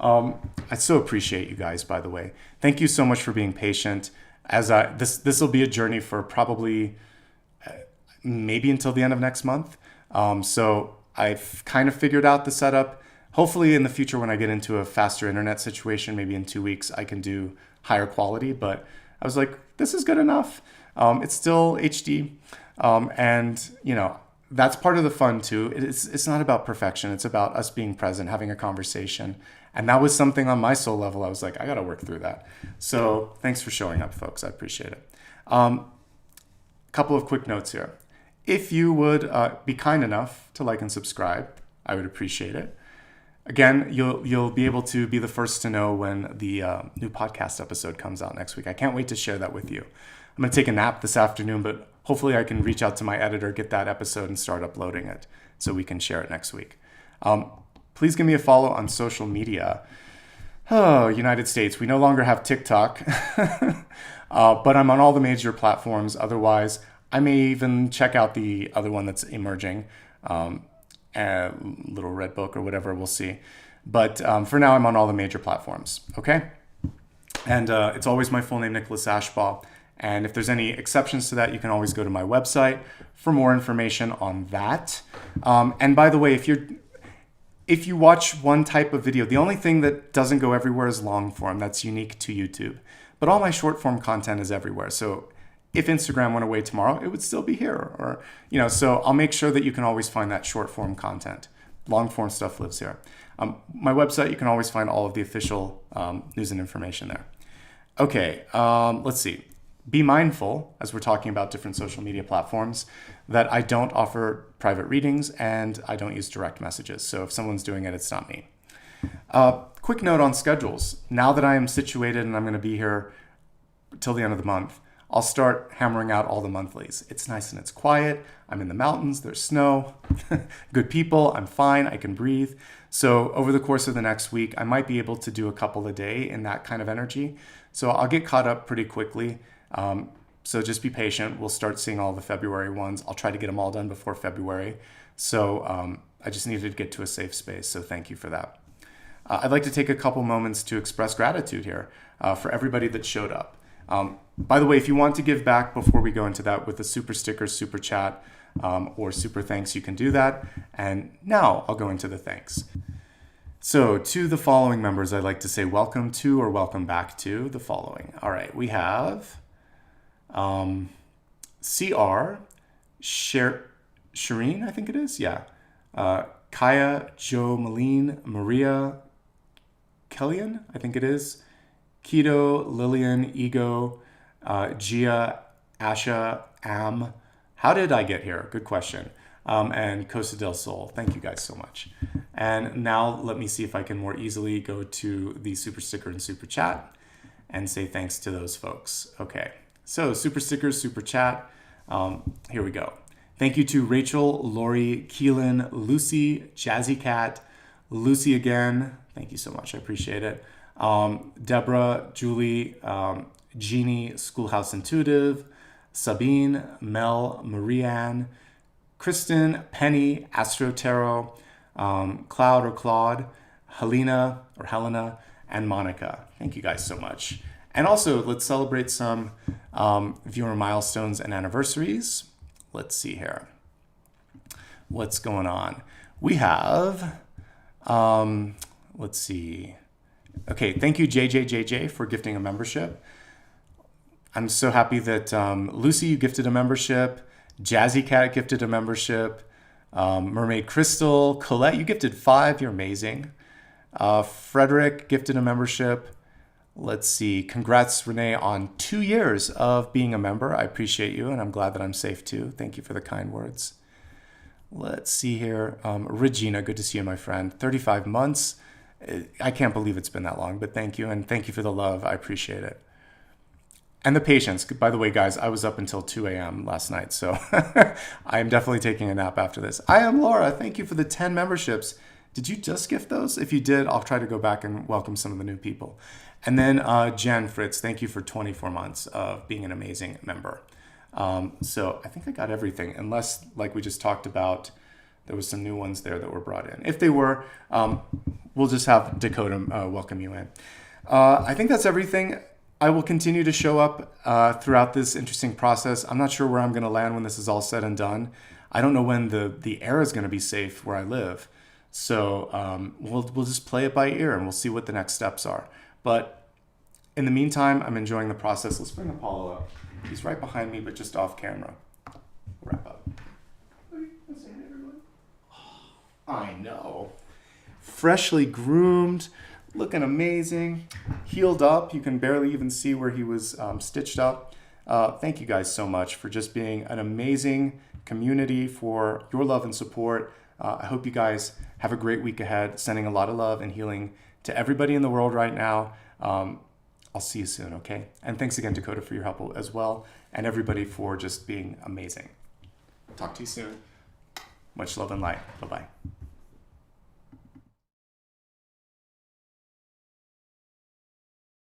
I so appreciate you guys, by the way. Thank you so much for being patient. As this will be a journey for probably maybe until the end of next month. So I've kind of figured out the setup. Hopefully in the future, when I get into a faster internet situation, maybe in 2 weeks, I can do higher quality. But I was like, this is good enough. It's still HD. And, you know, that's part of the fun too. It's not about perfection. It's about us being present, having a conversation. And that was something on my soul level. I was like, I got to work through that. So thanks for showing up, folks. I appreciate it. Couple of quick notes here. If you would be kind enough to like and subscribe, I would appreciate it. Again, you'll be able to be the first to know when the new podcast episode comes out next week. I can't wait to share that with you. I'm going to take a nap this afternoon, but hopefully I can reach out to my editor, get that episode, and start uploading it so we can share it next week. Please give me a follow on social media. Oh, United States, we no longer have TikTok, but I'm on all the major platforms. Otherwise, I may even check out the other one that's emerging, Little Red Book or whatever, we'll see. But for now, I'm on all the major platforms, okay? And it's always my full name, Nicholas Ashbaugh. And if there's any exceptions to that, you can always go to my website for more information on that. And by the way, if you watch one type of video, the only thing that doesn't go everywhere is long form. That's unique to YouTube. But all my short form content is everywhere. So if Instagram went away tomorrow, it would still be here. Or, you know, so I'll make sure that you can always find that short form content. Long form stuff lives here. My website, you can always find all of the official news and information there. Okay, let's see. Be mindful, as we're talking about different social media platforms, that I don't offer private readings and I don't use direct messages. So if someone's doing it, it's not me. Quick note on schedules. Now that I am situated and I'm going to be here till the end of the month, I'll start hammering out all the monthlies. It's nice and it's quiet. I'm in the mountains. There's snow. Good people. I'm fine. I can breathe. So over the course of the next week, I might be able to do a couple a day in that kind of energy. So I'll get caught up pretty quickly. So just be patient. We'll start seeing all the February ones. I'll try to get them all done before February. So I just needed to get to a safe space. So thank you for that. I'd like to take a couple moments to express gratitude here for everybody that showed up. By the way, if you want to give back before we go into that with a super sticker, super chat, or super thanks, you can do that. And now I'll go into the thanks. So to the following members, I'd like to say welcome to or welcome back to the following. All right, we have CR, Shireen, I think it is. Yeah. Kaya, Joe, Malene, Maria, Kellyan, I think it is. Keto, Lillian, Ego, Gia, Asha, Am. How did I get here? Good question. And Costa del Sol. Thank you guys so much. And now let me see if I can more easily go to the super sticker and super chat and say thanks to those folks. Okay. So super stickers, super chat. Here we go. Thank you to Rachel, Lori, Keelan, Lucy, Jazzy Cat, Lucy again. Thank you so much. I appreciate it. Deborah, Julie, Jeannie, Schoolhouse Intuitive, Sabine, Mel, Marianne, Kristen, Penny, Astro Tarot, Cloud or Claude, Helena or Helena, and Monica. Thank you guys so much. And also, let's celebrate some viewer milestones and anniversaries. Let's see here. What's going on? We have, let's see. Okay, thank you, JJJJ, for gifting a membership. I'm so happy that Lucy, you gifted a membership. Jazzy Cat gifted a membership. Mermaid Crystal, Colette, you gifted 5. You're amazing. Frederick gifted a membership. Let's see. Congrats, Renee, on 2 years of being a member. I appreciate you, and I'm glad that I'm safe too. Thank you for the kind words. Let's see here. Regina, good to see you, my friend. 35 months. I can't believe it's been that long, but thank you, and thank you for the love. I appreciate it. And the patience. By the way, guys, I was up until 2 a.m. last night, so I am definitely taking a nap after this. I am Laura. Thank you for the 10 memberships. Did you just gift those? If you did, I'll try to go back and welcome some of the new people. And then Jen Fritz, thank you for 24 months of being an amazing member. So I think I got everything, unless, like we just talked about, there was some new ones there that were brought in. If they were, we'll just have Dakota welcome you in. I think that's everything. I will continue to show up throughout this interesting process. I'm not sure where I'm going to land when this is all said and done. I don't know when the air is going to be safe where I live. So we'll just play it by ear, and we'll see what the next steps are. But in the meantime, I'm enjoying the process. Let's bring Apollo up. He's right behind me, but just off camera. We'll wrap up. Say hi, everyone. I know. Freshly groomed, looking amazing, healed up. You can barely even see where he was stitched up. Thank you guys so much for just being an amazing community, for your love and support. I hope you guys have a great week ahead. Sending a lot of love and healing to everybody in the world right now. I'll see you soon, okay? And thanks again, Dakota, for your help as well, and everybody for just being amazing. Talk to you soon. Much love and light. Bye-bye.